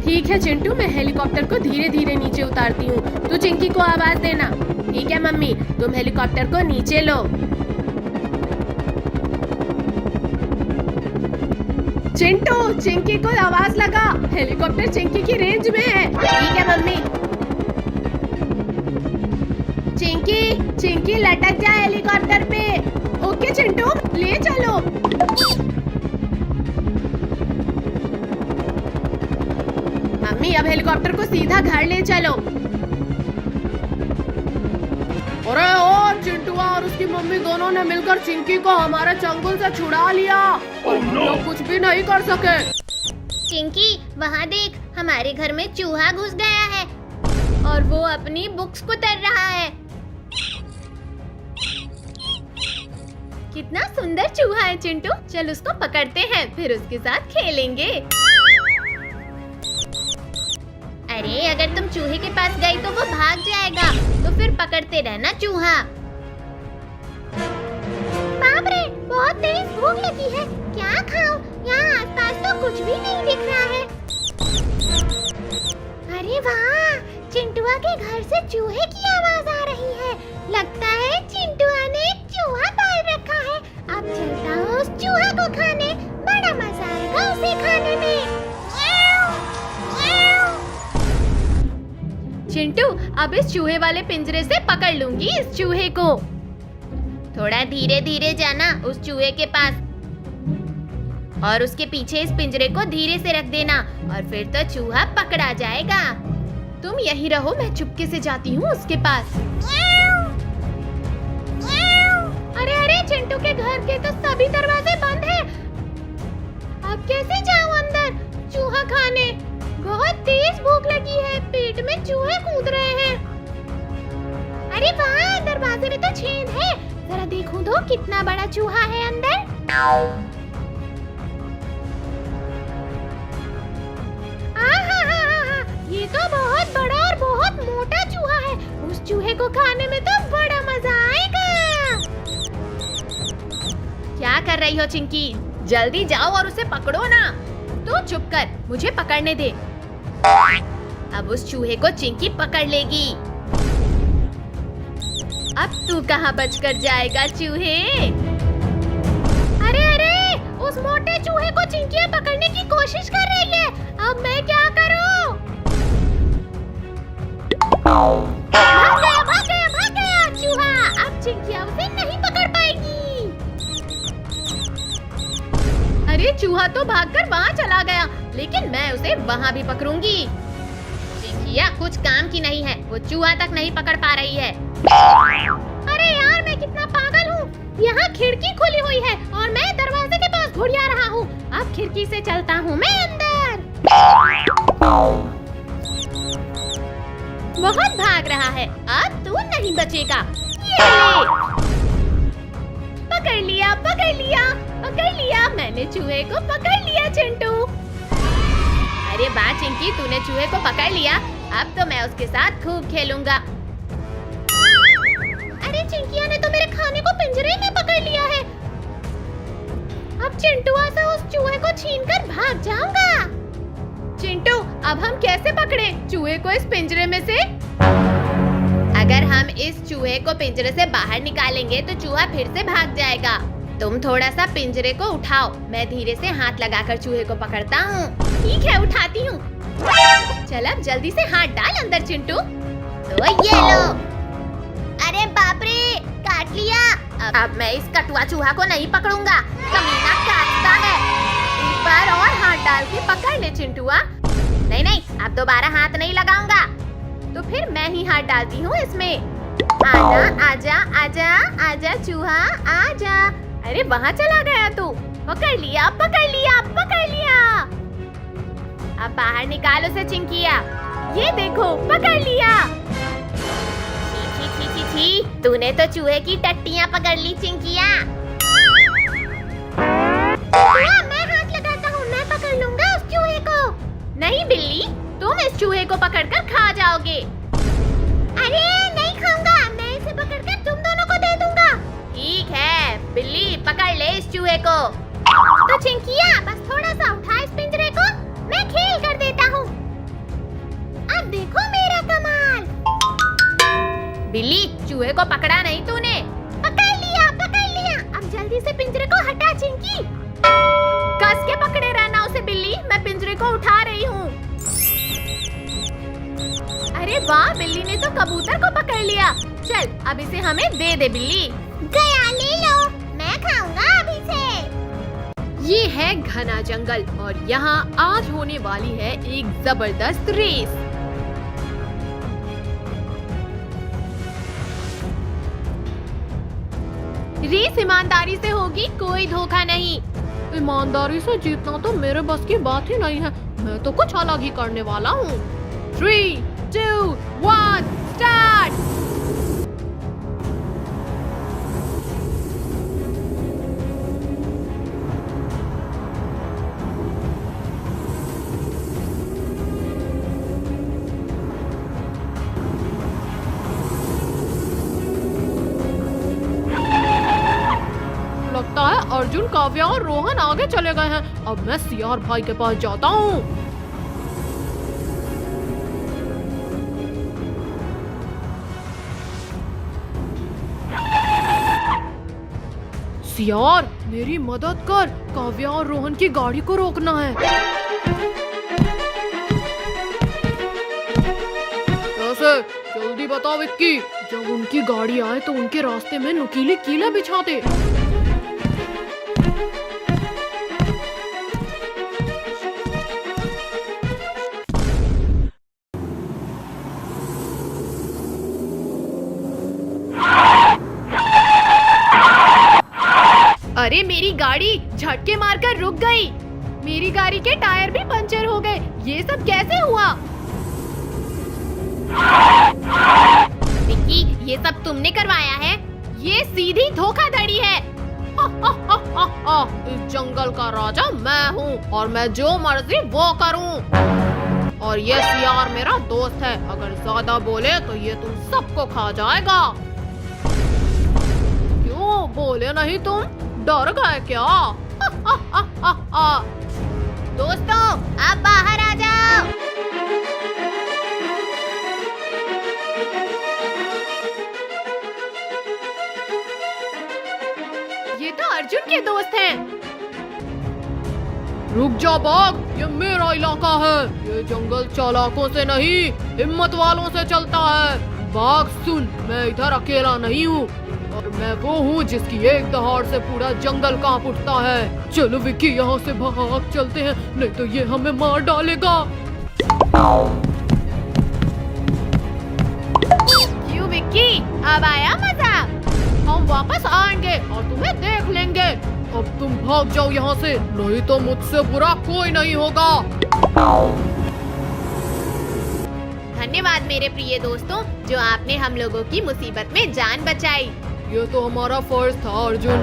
ठीक है चिंटू, मैं हेलीकॉप्टर को धीरे धीरे नीचे उतारती हूँ, तू चिंकी को आवाज देना। ठीक है मम्मी, तुम हेलीकॉप्टर को नीचे लो। चिंटू चिंकी को आवाज लगा, हेलीकॉप्टर चिंकी की रेंज में है। ठीक है मम्मी। चिंकी चिंकी लटक जा हेलीकॉप्टर पे। ओके चिंटू, ले चलो। मम्मी अब हेलीकॉप्टर को सीधा घर ले चलो। अरे ओ चिंटुआ और उसकी मम्मी दोनों ने मिलकर चिंकी को हमारे चंगुल से छुड़ा लिया और हम लोग कुछ भी नहीं कर सके। चिंकी वहाँ देख, हमारे घर में चूहा घुस गया है और वो अपनी बुक्स को तर रहा है। कितना सुंदर चूहा है चिंटू, चल उसको पकड़ते हैं, फिर उसके साथ खेलेंगे। अरे अगर तुम चूहे के पास गई तो वो भाग जाएगा, तो फिर पकड़ते रहना चूहा। बाप रे, बहुत तेज भूख लगी है, क्या खाऊं? यहाँ आसपास तो कुछ भी नहीं दिख रहा है। अरे वाह, चिंटुआ के घर से चूहे की आवाज आ रही है। लगता है चिंटुआ ने एक चूहा पाल रखा है। अब चलता हूँ उस चूहा को खाने, बड़ा मजा आएगा उसे खाने में। चिंटू अब इस चूहे वाले पिंजरे से पकड़ लूंगी इस चूहे को। थोड़ा धीरे धीरे जाना उस चूहे के पास और उसके पीछे इस पिंजरे को धीरे से रख देना और फिर तो चूहा पकड़ा जाएगा। तुम यहीं रहो, मैं चुपके से जाती हूँ उसके पास। अरे अरे, चिंटू के घर के तो सभी दरवाजे बंद हैं। अब कैसे जाऊँ अंदर चूहा खाने? बहुत तेज भूख लगी है, पेट में चूहे कूद रहे हैं। अरे वाह, दरवाजे में तो छेद है, जरा देखूं तो कितना बड़ा चूहा है अंदर। ये तो बहुत बड़ा और बहुत मोटा चूहा है। उस चूहे को खाने में तो बड़ा मजा आएगा। क्या कर रही हो चिंकी? जल्दी जाओ और उसे पकड़ो ना। तो चुप कर, मुझे पकड़ने दे। अब उस चूहे को चिंकी पकड़ लेगी। अब तू कहाँ बचकर जाएगा चूहे? अरे अरे, उस मोटे चूहे को चिंकियाँ पकड़ने की कोशिश कर रही है। अब मैं क्या करूँ? भाग गया चूहा। अब चिंकियाँ उसे नहीं पकड़ पाएगी। अरे चूहा तो भागकर वहाँ चला गया, लेकिन मैं उसे वहाँ भी पकड़ूंगी। चिंकिया कुछ काम की नहीं है, वो चूहा तक नहीं पकड़ पा रही है। अरे यार, मैं कितना पागल हूँ। यहाँ खिड़की खुली हुई है और मैं दरवाजे के पास घुड़िया रहा हूँ। अब खिड़की से चलता हूँ मैं अंदर। बहुत भाग रहा है, अब तू नहीं बचेगा। ये ले। पकड़ लिया, पकड़ लिया, पकड़ लिया। मैंने चूहे को पकड़ लिया चिंटू। अरे वाह चिंकी, तूने चूहे को पकड़ लिया। अब तो मैं उसके साथ खूब खेलूंगा। अरे चिंकिया ने तो मेरे खाने को पिंजरे में पकड़ लिया है। अब चिंटुआ से उस चूहे को छीनकर भाग जाऊंगा। चिंटू अब हम कैसे पकड़े चूहे को इस पिंजरे में से? अगर हम इस चूहे को पिंजरे से बाहर निकालेंगे तो चूहा फिर से भाग जाएगा। तुम थोड़ा सा पिंजरे को उठाओ, मैं धीरे से हाथ लगाकर चूहे को पकड़ता हूँ। ठीक है, उठाती हूँ। चल अब जल्दी से हाथ डाल अंदर चिंटू। तो ये लो। अरे बाप रे, काट लिया। अब मैं इस कटुआ चूहा को नहीं पकड़ूंगा, कमीना काटता है। एक बार और हाथ डाल के पकड़ ले चिंटुआ। नहीं नहीं, अब दोबारा हाथ नहीं लगाऊंगा। तो फिर मैं ही हाथ डालती हूँ इसमें। आजा आजा आजा आजा चूहा आजा। अरे वहाँ चला गया तू। पकड़ लिया पकड़ लिया पकड़ लिया। अब बाहर निकाल उसे चिंकिया। ये देखो पकड़ लिया। छी छी छी छी छी, तूने तो चूहे की टट्टियाँ पकड़ ली चिंकिया। मैं हाथ लगाता हूँ, मैं पकड़ लूंगा उस चूहे को। नहीं बिल्ली, तुम इस चूहे को पकड़कर खा जाओगे। अरे नहीं खाऊंगा, मैं इसे पकड़कर तुम दोनों को दे दूंगा। ठीक है बिल्ली, पकड़ ले इस चूहे को। तो चिंकिया बस थोड़ा सा उठा इस पिंजरे को, मैं खेल कर देता हूँ। अब देखो मेरा कमाल। बिल्ली, चूहे को पकड़ा नहीं तूने? पकड़ लिया पकड़ लिया। अब जल्दी से पिंजरे को हटा चिंकी। कस के पकड़े रहना उसे बिल्ली, मैं पिंजरे को उठा रही हूँ। अरे वाह, बिल्ली ने तो कबूतर को पकड़ लिया। चल अब इसे हमें दे दे बिल्ली। गया, ले लो, मैं खाऊंगा अभी से। ये है घना जंगल और यहाँ आज होने वाली है एक जबरदस्त रेस। रेस ईमानदारी से होगी, कोई धोखा नहीं। ईमानदारी से जीतना तो मेरे बस की बात ही नहीं है, मैं तो कुछ अलग ही करने वाला हूँ। 3, 2, 1, स्टार्ट। लगता है अर्जुन, काव्या और रोहन आगे चले गए हैं। अब मैं सियार भाई के पास जाता हूँ। सियार, मेरी मदद कर, काव्या और रोहन की गाड़ी को रोकना है। कैसे? जल्दी बताओ विक्की। जब उनकी गाड़ी आए तो उनके रास्ते में नुकीली कीलें बिछा दे। अरे मेरी गाड़ी झटके मारकर रुक गई। मेरी गाड़ी के टायर भी पंचर हो गए। ये सब कैसे हुआ? विक्की, ये सब तुमने करवाया है? ये सीधी धोखाधड़ी है। इस जंगल का राजा मैं हूँ और मैं जो मर्जी वो करूँ। और ये सियार मेरा दोस्त है, अगर ज्यादा बोले तो ये तुम सबको खा जाएगा। क्यों बोले नहीं तुम? डर गए क्या? दोस्तों, आप बाहर आ जाओ। ये तो अर्जुन के दोस्त हैं। रुक जा बाघ, ये मेरा इलाका है। ये जंगल चालाकों से नहीं, हिम्मत वालों से चलता है। बाघ सुन, मैं इधर अकेला नहीं हूँ और मैं वो हूँ जिसकी एक दहाड़ से पूरा जंगल कांप उठता है। चलो विक्की, यहाँ से भाग चलते हैं, नहीं तो ये हमें मार डालेगा। क्यों विक्की, अब आया मजा? हम वापस आएंगे और तुम्हें देख लेंगे। अब तुम भाग जाओ यहाँ से, नहीं तो मुझसे बुरा कोई नहीं होगा। धन्यवाद मेरे प्रिय दोस्तों, जो आपने हम लोगों की मुसीबत में जान बचाई। ये तो हमारा फर्ज था अर्जुन।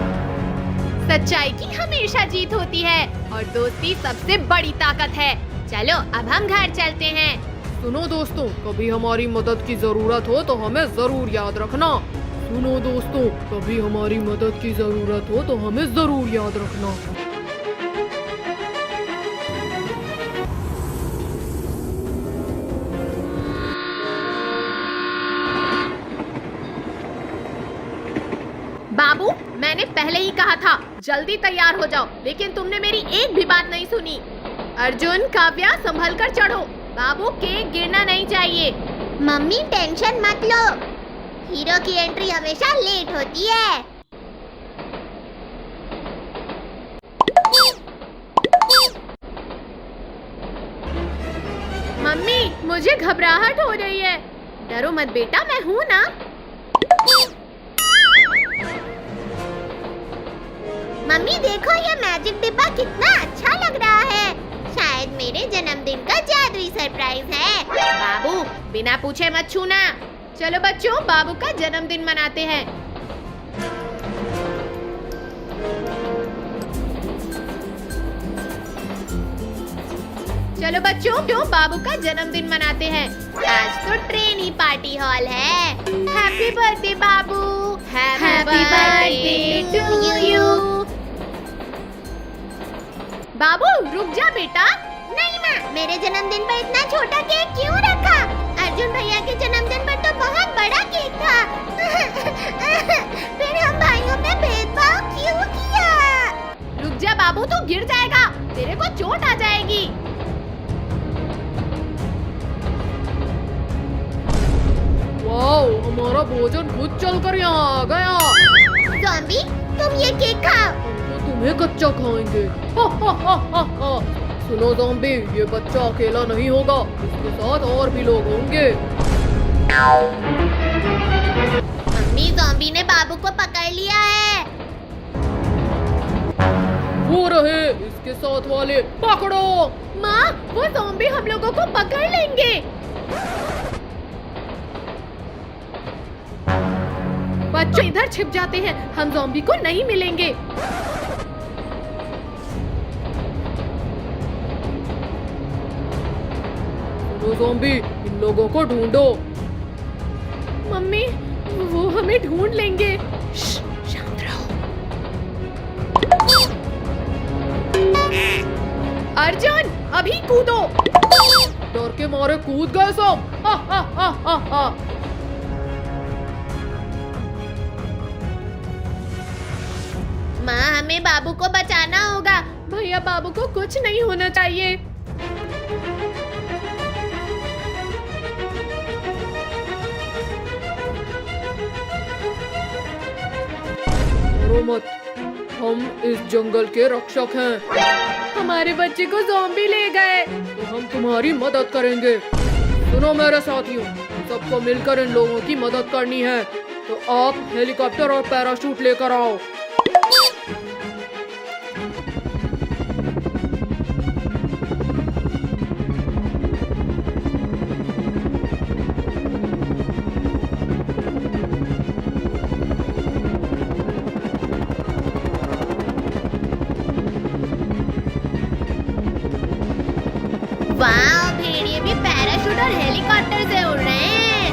सच्चाई की हमेशा जीत होती है और दोस्ती सबसे बड़ी ताकत है। चलो अब हम घर चलते हैं। सुनो दोस्तों, कभी हमारी मदद की जरूरत हो तो हमें जरूर याद रखना। सुनो दोस्तों, कभी हमारी मदद की जरूरत हो तो हमें जरूर याद रखना। पहले ही कहा था जल्दी तैयार हो जाओ, लेकिन तुमने मेरी एक भी बात नहीं सुनी। अर्जुन, काव्या, संभल कर चढ़ो। बाबू, केक गिरना नहीं चाहिए। मम्मी टेंशन मत लो, हीरो की एंट्री हमेशा लेट होती है। मम्मी, मुझे घबराहट हो रही है। डरो मत बेटा, मैं हूँ ना। मम्मी देखो, ये मैजिक डिब्बा कितना अच्छा लग रहा है। शायद मेरे जन्मदिन का जादुई सरप्राइज है। बाबू, बिना पूछे मत छूना। चलो बच्चों, बाबू का जन्मदिन मनाते हैं। चलो बच्चों, क्यों बाबू का जन्मदिन मनाते हैं। आज तो ट्रेन ही पार्टी हॉल है। हैप्पी बर्थडे बाबू। Happy birthday to you. बाबू, रुक जा बेटा। नहीं माँ, मेरे जन्मदिन पर इतना छोटा केक क्यों रखा? अर्जुन भैया के जन्मदिन पर तो बहुत बड़ा केक था। फिर हम भाइयों में भेदभाव क्यों किया? रुक जा बाबू, तू गिर जाएगा, तेरे को चोट आ जाएगी। वाओ, हमारा भोजन खुद चलकर यहाँ आ गया। ज़ॉम्बी, तुम ये केक खाओ। तो तुम्हें कच्चा खाएंगे। सुनो ज़ॉम्बी, ये बच्चा अकेला नहीं होगा, इसके साथ और भी लोग होंगे। मम्मी, ज़ॉम्बी ने बाबू को पकड़ लिया है। वो रहे इसके साथ वाले, पकड़ो। माँ, वो ज़ॉम्बी हम लोगों को पकड़ लेंगे। बच्चों, इधर छिप जाते हैं, हम ज़ॉम्बी को नहीं मिलेंगे। सुनो ज़ॉम्बी, इन लोगों को ढूंढो। मम्मी, वो हमें ढूंढ लेंगे। शांत रहो। अर्जुन, अभी कूदो। डर के मारे कूद गए सब। हा हा हा हा हा। माँ, हमें बाबू को बचाना होगा। भैया, बाबू को कुछ नहीं होना चाहिए। डरो मत, हम इस जंगल के रक्षक हैं। हमारे बच्चे को ज़ॉम्बी ले गए। तो हम तुम्हारी मदद करेंगे। सुनो मेरे साथियों, सबको मिलकर इन लोगों की मदद करनी है। तो आप हेलीकॉप्टर और पैराशूट लेकर आओ। वाह, भेड़िए भी पैराशूट और हेलीकॉप्टर से उड़ रहे हैं।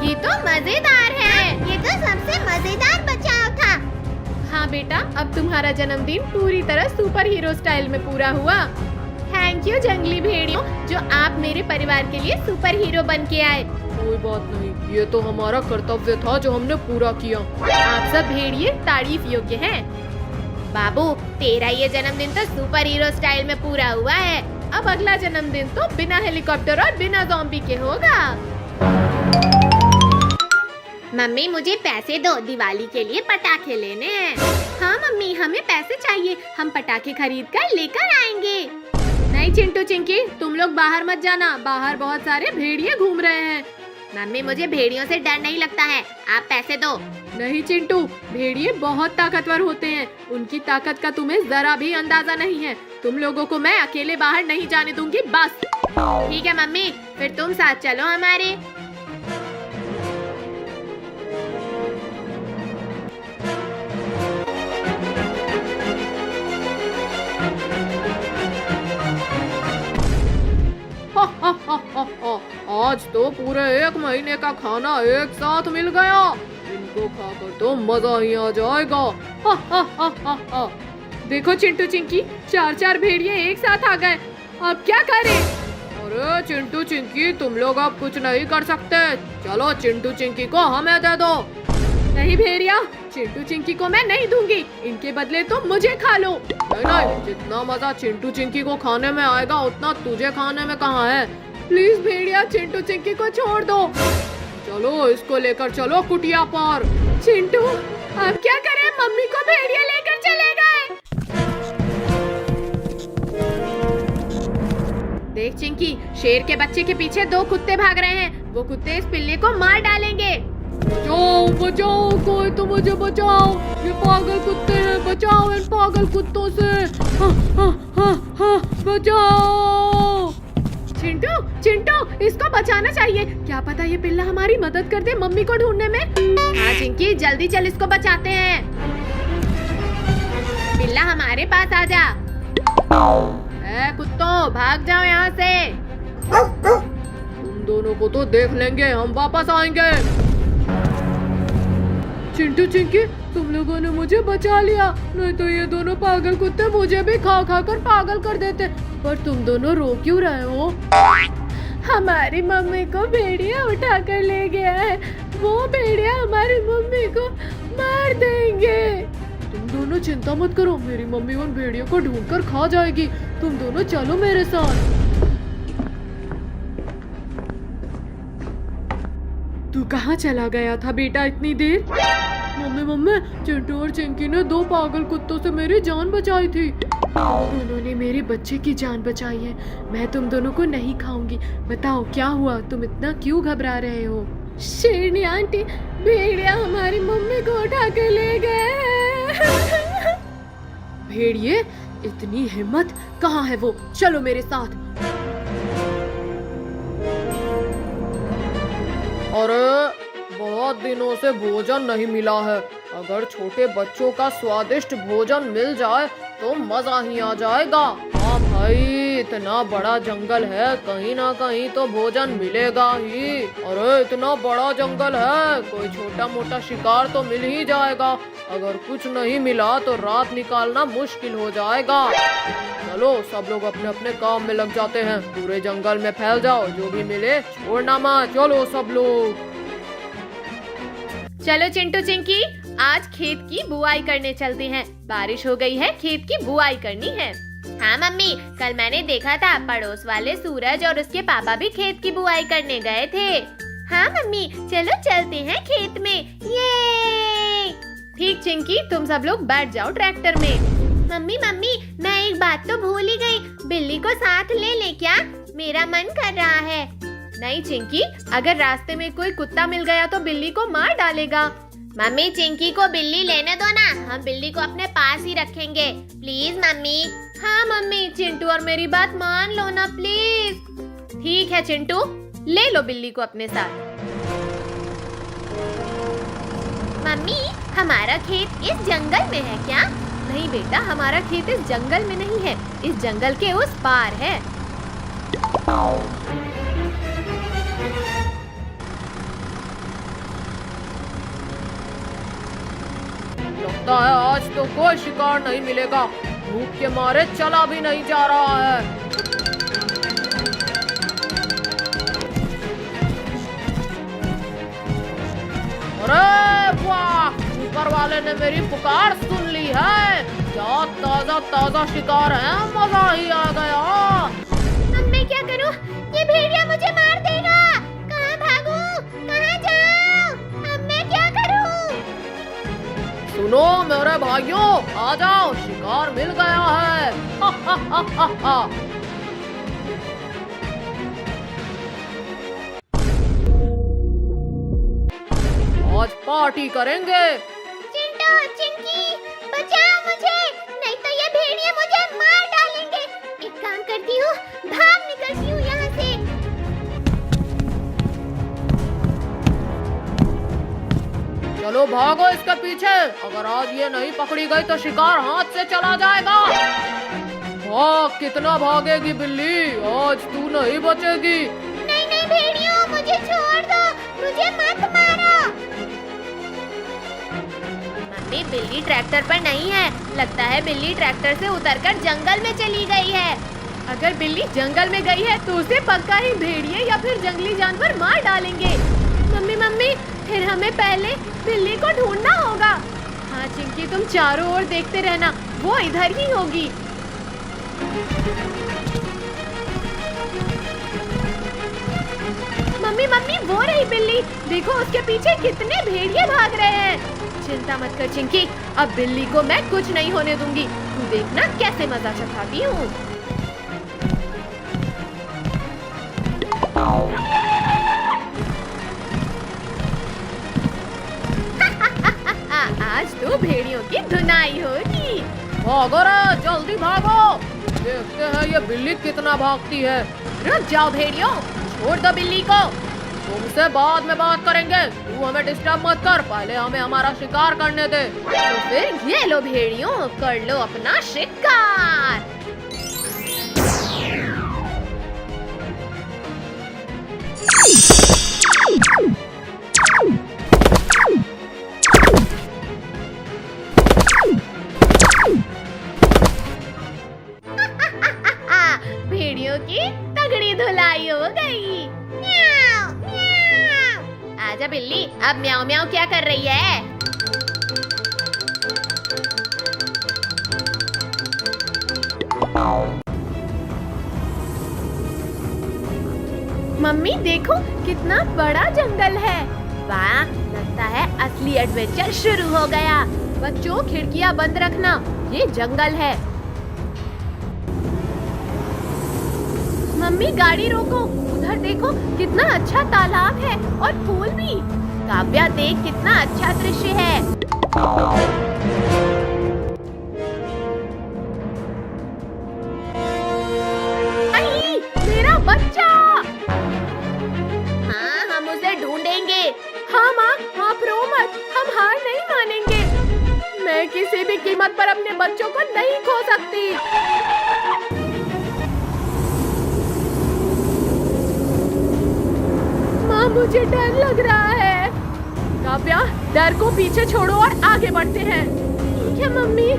ये तो मजेदार है। ये तो सबसे मजेदार बचाव था। हाँ बेटा, अब तुम्हारा जन्मदिन पूरी तरह सुपर हीरो स्टाइल में पूरा हुआ। थैंक यू जंगली भेड़ियों, जो आप मेरे परिवार के लिए सुपर हीरो बन के आए। कोई बात नहीं, ये तो हमारा कर्तव्य था जो हमने पूरा किया। आप सब भेड़िए तारीफ योग्य हैं। बाबू, तेरा ये जन्मदिन तो सुपर हीरो स्टाइल में पूरा हुआ है। अब अगला जन्मदिन तो बिना हेलीकॉप्टर और बिना ज़ॉम्बी के होगा। मम्मी, मुझे पैसे दो, दिवाली के लिए पटाखे लेने हैं। हाँ मम्मी, हमें पैसे चाहिए, हम पटाखे खरीद कर लेकर आएंगे। नहीं चिंटू चिंकी, तुम लोग बाहर मत जाना, बाहर बहुत सारे भेड़िए घूम रहे हैं। मम्मी, मुझे भेड़ियों से डर नहीं लगता है, आप पैसे दो। नहीं चिंटू, भेड़िए बहुत ताकतवर होते हैं, उनकी ताकत का तुम्हें जरा भी अंदाजा नहीं है। तुम लोगों को मैं अकेले बाहर नहीं जाने दूंगी, बस। ठीक है मम्मी, फिर तुम साथ चलो हमारे। आज तो पूरे 1 महीने का खाना एक साथ मिल गया। इनको खाकर तो मजा ही आ जाएगा। हा हा हा हा हा। देखो चिंटू चिंकी, 4 भेड़िए एक साथ आ गए, अब क्या करें? अरे चिंटू चिंकी, तुम लोग अब कुछ नहीं कर सकते। चलो चिंटू चिंकी को हमें दे दो। नहीं भेड़िया, चिंटू चिंकी को मैं नहीं दूंगी, इनके बदले तुम मुझे खा लो। नहीं, जितना मजा चिंटू चिंकी को खाने में आएगा उतना तुझे खाने में कहाँ है। प्लीज भेड़िया, चिंटू चिंकी को छोड़ दो। चलो इसको लेकर चलो कुटिया पर। चिंटू अब क्या करें, मम्मी को भेड़िया लेकर चले गए। देख चिंकी, शेर के बच्चे के पीछे 2 कुत्ते भाग रहे हैं, वो कुत्ते इस पिल्ले को मार डालेंगे। बचाओ बचाओ, कोई तो मुझे बचाओ, ये पागल कुत्ते हैं, बचाओ इन पागल कुत्तों से। बचाओ। चिंटू चिंटू, इसको बचाना चाहिए, क्या पता ये पिल्ला हमारी मदद कर दे मम्मी को ढूंढने में। हाँ चिंकी, जल्दी चल, इसको बचाते हैं। पिल्ला हमारे पास आ जा। कुत्तों भाग जाओ यहाँ से। तुम दोनों को तो देख लेंगे, हम वापस आएंगे। चिंटू चिंकी, तुम लोगों ने मुझे बचा लिया, नहीं तो ये दोनों पागल कुत्ते मुझे भी खा खा कर पागल कर देते। पर तुम दोनों रो क्यों रहे हो? हमारी मम्मी को भेड़िया उठा कर ले गया है, वो भेड़िया हमारी मम्मी को मार देंगे। तुम दोनों चिंता मत करो, मेरी मम्मी उन भेड़ियों को ढूंढ कर खा जाएगी, तुम दोनों चलो मेरे साथ। तू कहाँ चला गया था बेटा इतनी देर? मम्मी, चिंटू और चिंकी ने 2 पागल कुत्तों से मेरी जान बचाई थी। उन्होंने मेरे बच्चे की जान बचाई है, मैं तुम दोनों को नहीं खाऊंगी। बताओ क्या हुआ, तुम इतना क्यों घबरा रहे हो? शेरनी आंटी, भेड़िया हमारी मम्मी को उठा के ले गए। भेड़िए, इतनी हिम्मत, कहाँ है वो? चलो मेरे साथ। अरे बहुत दिनों से भोजन नहीं मिला है, अगर छोटे बच्चों का स्वादिष्ट भोजन मिल जाए तो मजा ही आ जाएगा। हाँ भाई, इतना बड़ा जंगल है, कहीं ना कहीं तो भोजन मिलेगा ही। अरे इतना बड़ा जंगल है, कोई छोटा मोटा शिकार तो मिल ही जाएगा। अगर कुछ नहीं मिला तो रात निकालना मुश्किल हो जाएगा। चलो सब लोग अपने अपने काम में लग जाते हैं, पूरे जंगल में फैल जाओ, जो भी मिले छोड़ना मत। चलो सब लोग। चलो चिंटू चिंकी, आज खेत की बुआई करने चलते हैं, बारिश हो गई है, खेत की बुआई करनी है। हाँ मम्मी, कल मैंने देखा था पड़ोस वाले सूरज और उसके पापा भी खेत की बुआई करने गए थे। हाँ मम्मी, चलो चलते हैं खेत में, ये। ठीक चिंकी, तुम सब लोग बैठ जाओ ट्रैक्टर में। मम्मी, मैं एक बात तो भूल ही गई, बिल्ली को साथ ले ले क्या? मेरा मन कर रहा है। नहीं चिंकी, अगर रास्ते में कोई कुत्ता मिल गया तो बिल्ली को मार डालेगा। मम्मी, चिंकी को बिल्ली लेने दो ना, हम बिल्ली को अपने पास ही रखेंगे, प्लीज मम्मी। हाँ मम्मी, चिंटू और मेरी बात मान लो ना प्लीज। ठीक है चिंटू, ले लो बिल्ली को अपने साथ। मम्मी, हमारा खेत इस जंगल में है क्या? नहीं बेटा, हमारा खेत इस जंगल में नहीं है, इस जंगल के उस पार है। लगता है आज तो कोई शिकार नहीं मिलेगा, भूख के मारे चला भी नहीं जा रहा है। अरे वाह, ऊपर वाले ने मेरी पुकार सुन ली है, क्या ताजा ताजा शिकार है, मजा ही आ गया। अब मैं क्या करूं? ये भेड़िया मुझे मार देगा, कहाँ भागूं, कहाँ जाऊं? अब मैं क्या करूं? सुनो मेरे भाइयों, आ जाओ, शिकार मिल गया है। हा हा हा हा हा। आज पार्टी करेंगे। चिंटू, चिंकी, बचाओ मुझे, नहीं तो ये भेड़िया मुझे मार डालेंगे। एक काम करती हूँ, भाग निकलती हूँ यहाँ से। चलो भागो इसके पीछे, अगर आज ये नहीं पकड़ी गई तो शिकार हाथ से चला जाएगा। भाग, कितना भागेगी बिल्ली, आज तू नहीं बचेगी। नहीं नहीं भेड़ियों, मुझे छोड़ दो, मुझे मत मारो। मम्मी, बिल्ली ट्रैक्टर पर नहीं है, लगता है बिल्ली ट्रैक्टर से उतरकर जंगल में चली गई है। अगर बिल्ली जंगल में गई है तो उसे पक्का ही भेड़िए या फिर जंगली जानवर मार डालेंगे। मम्मी, फिर हमें पहले बिल्ली को ढूंढना होगा। हाँ चिंकी, तुम चारों ओर देखते रहना, वो इधर ही होगी। मम्मी मम्मी, वो रही बिल्ली, देखो उसके पीछे कितने भेड़िए भाग रहे हैं। चिंता मत कर चिंकी, अब बिल्ली को मैं कुछ नहीं होने दूंगी। तू देखना कैसे मजा चखाती हूँ। आज तो भेड़ियों की धुनाई होगी। भागो रे, जल्दी भागो, देखते हैं ये बिल्ली कितना भागती है। रुक जाओ भेड़ियों, छोड़ दो बिल्ली को। तुमसे बाद में बात करेंगे, तू हमें डिस्टर्ब मत कर, पहले हमें हमारा शिकार करने दे। तो फिर ये लो भेड़ियों, कर लो अपना शिकार। भेड़ियों की तगड़ी धुलाई हो गई। म्याऊ, म्याऊ। आजा बिल्ली, अब म्याऊ म्याऊ क्या कर रही है? मम्मी देखो कितना बड़ा जंगल है। वाह, लगता है असली एडवेंचर शुरू हो गया। बच्चों खिड़कियां बंद रखना, ये जंगल है। मम्मी गाड़ी रोको, उधर देखो कितना अच्छा तालाब है और फूल भी। काव्या देख कितना अच्छा दृश्य है। आई, मेरा बच्चा। हाँ, हम उसे ढूंढेंगे। हाँ माँ, आप रो मत, हम हार नहीं मानेंगे। मैं किसी भी कीमत पर अपने बच्चों को नहीं खो सकती। माँ, मुझे डर लग रहा है। काव्या, डर को पीछे छोड़ो और आगे बढ़ते हैं। ठीक है मम्मी।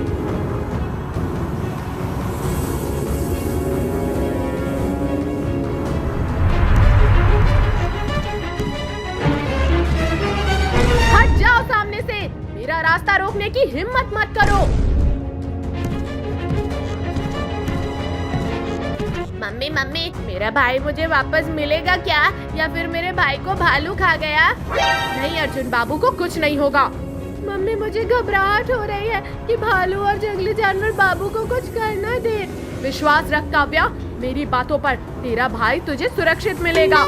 हट जाओ सामने से, मेरा रास्ता रोकने की हिम्मत मत करो। मम्मी मम्मी, मेरा भाई मुझे वापस मिलेगा क्या, या फिर मेरे भाई को भालू खा गया? नहीं अर्जुन बाबू को कुछ नहीं होगा। मम्मी मुझे घबराहट हो रही है कि भालू और जंगली जानवर बाबू को कुछ कर न दे। विश्वास रख काव्या, मेरी बातों पर, तेरा भाई तुझे सुरक्षित मिलेगा।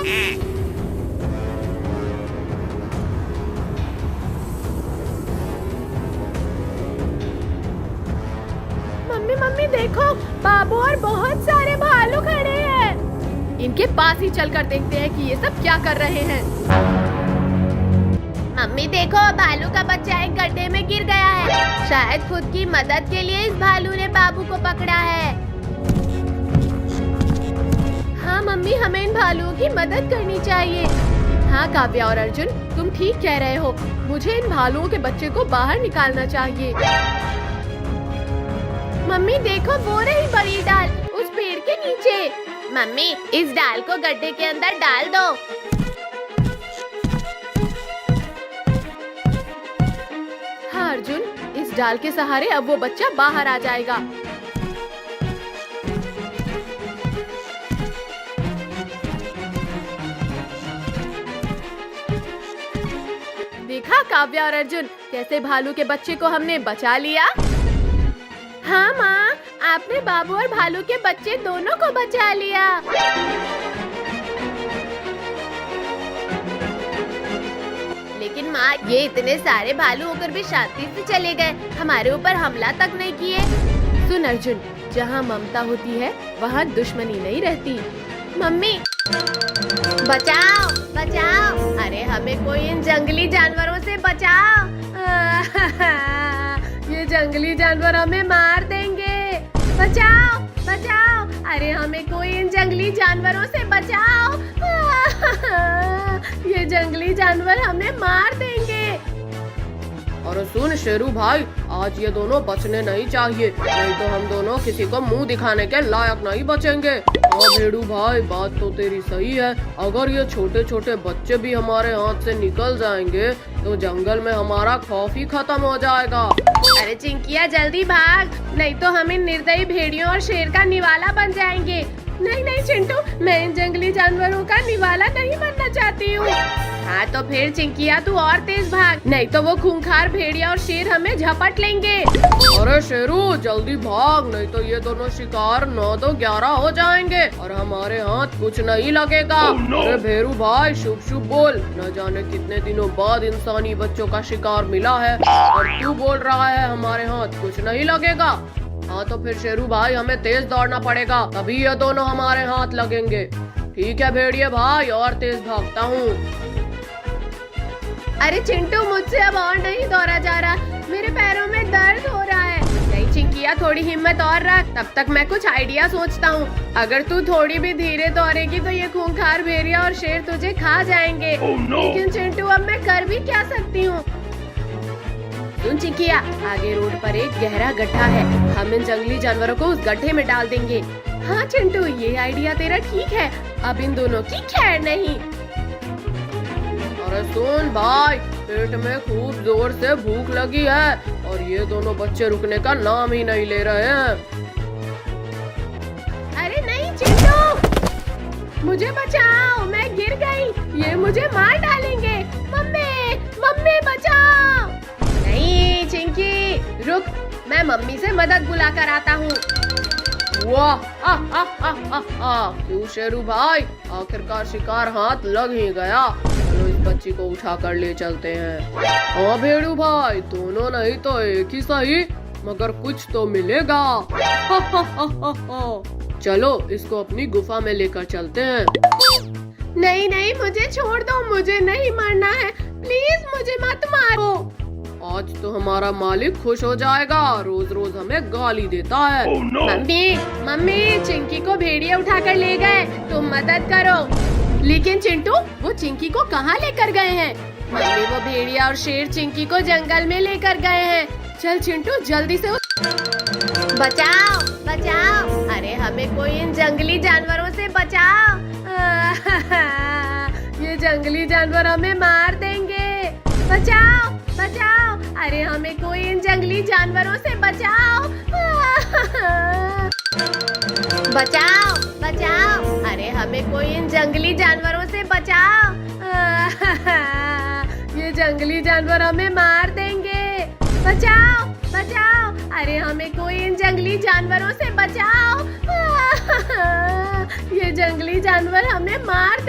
मम्मी मम्मी देखो, बाबू और बहुत सारे भालू खड़े हैं। इनके पास ही चलकर देखते हैं कि ये सब क्या कर रहे हैं। मम्मी देखो, भालू का बच्चा एक गड्ढे में गिर गया है। शायद खुद की मदद के लिए इस भालू ने बाबू को पकड़ा है। हाँ मम्मी, हमें इन भालुओं की मदद करनी चाहिए। हाँ काव्या और अर्जुन, तुम ठीक कह रहे हो, मुझे इन भालुओं के बच्चे को बाहर निकालना चाहिए। मम्मी देखो, वो रही बड़ी डाल उस पेड़ के नीचे। मम्मी, इस डाल को गड्ढे के अंदर डाल दो। हाँ अर्जुन, इस डाल के सहारे अब वो बच्चा बाहर आ जाएगा। देखा काव्या और अर्जुन, कैसे भालू के बच्चे को हमने बचा लिया। हाँ माँ, आपने बाबू और भालू के बच्चे दोनों को बचा लिया। लेकिन माँ, ये इतने सारे भालू होकर भी शांति से चले गए, हमारे ऊपर हमला तक नहीं किए। सुन अर्जुन, जहाँ ममता होती है वहाँ दुश्मनी नहीं रहती। मम्मी बचाओ बचाओ, अरे हमें कोई इन जंगली जानवरों से बचाओ। ये जंगली जानवर हमें मार देंगे। बचाओ बचाओ, अरे हमें कोई इन जंगली जानवरों से बचाओ। ये जंगली जानवर हमें मार देंगे। और सुन शेरू भाई, आज ये दोनों बचने नहीं चाहिए, नहीं तो हम दोनों किसी को मुंह दिखाने के लायक नहीं बचेंगे। हाँ भेड़ू भाई, बात तो तेरी सही है। अगर ये छोटे छोटे बच्चे भी हमारे हाथ से निकल जाएंगे तो जंगल में हमारा खौफ ही खत्म हो जाएगा। अरे चिंकिया जल्दी भाग, नहीं तो हम इन निर्दयी भेड़ियों और शेर का निवाला बन जाएंगे। नहीं नहीं चिंटू, मैं इन जंगली जानवरों का निवाला नहीं बनना चाहती हूँ। हाँ तो फिर चिंकिया तू और तेज भाग, नहीं तो वो खूंखार भेड़िया और शेर हमें झपट लेंगे। अरे शेरू जल्दी भाग, नहीं तो ये दोनों शिकार 9 तो 11 हो जाएंगे और हमारे हाथ कुछ नहीं लगेगा। अरे भेरू भाई शुभ शुभ बोल, न जाने कितने दिनों बाद इंसानी बच्चों का शिकार मिला है और तू बोल रहा है हमारे हाथ कुछ नहीं लगेगा। हाँ तो फिर शेरू भाई हमें तेज दौड़ना पड़ेगा, तभी ये दोनों हमारे हाथ लगेंगे। ठीक है भेड़िए भाई, और तेज भागता हूँ। अरे चिंटू मुझसे अब और नहीं दौड़ा जा रहा, मेरे पैरों में दर्द हो रहा है। नहीं चिंकिया थोड़ी हिम्मत और रख, तब तक मैं कुछ आइडिया सोचता हूँ। अगर तू थोड़ी भी धीरे दौड़ेगी तो ये खूंखार भेड़िया और शेर तुझे खा जाएंगे। लेकिन चिंटू अब मैं कर भी क्या सकती हूँ। सुन चिंकिया, आगे रोड पर एक गहरा गड्ढा है, हम इन जंगली जानवरों को उस गड्ढे में डाल देंगे। हाँ चिंटू ये आइडिया तेरा ठीक है, अब इन दोनों की खैर नहीं। अरे सुन भाई, पेट में खूब जोर से भूख लगी है और ये दोनों बच्चे रुकने का नाम ही नहीं ले रहे हैं। अरे नहीं चिंटू, मुझे बचाओ, मैं गिर गई, ये मुझे मार डालेंगे। मम्मी मम्मी बचाओ। नहीं चिंकी रुक, मैं मम्मी से मदद बुला कर आता हूँ। वाह क्यों शेरू भाई, आखिरकार शिकार हाथ लग ही गया। चलो इस बच्ची को उठा कर ले चलते हैं। हाँ भेड़ू भाई, दोनों नहीं तो एक ही सही, मगर कुछ तो मिलेगा। चलो इसको अपनी गुफा में लेकर चलते हैं। नहीं नहीं मुझे छोड़ दो, मुझे नहीं मरना है, प्लीज मुझे मत मारो। आज तो हमारा मालिक खुश हो जाएगा, रोज रोज हमें गाली देता है। मम्मी मम्मी चिंकी को भेड़िया उठा कर ले गए, तुम मदद करो। लेकिन चिंटू वो चिंकी को कहाँ लेकर गए हैं? मम्मी वो भेड़िया और शेर चिंकी को जंगल में लेकर गए हैं। चल चिंटू जल्दी से बचाओ बचाओ, अरे हमें कोई इन जंगली जानवरों से बचाओ। ये जंगली जानवर हमें मार देंगे, बचाओ बचाओ, अरे हमें कोई इन जंगली जानवरों से बचाओ। बचाओ बचाओ, अरे हमें कोई इन जंगली जानवरों से बचाओ। ये जंगली जानवर हमें मार देंगे, बचाओ बचाओ, अरे हमें कोई इन जंगली जानवरों से बचाओ। ये जंगली जानवर हमें मार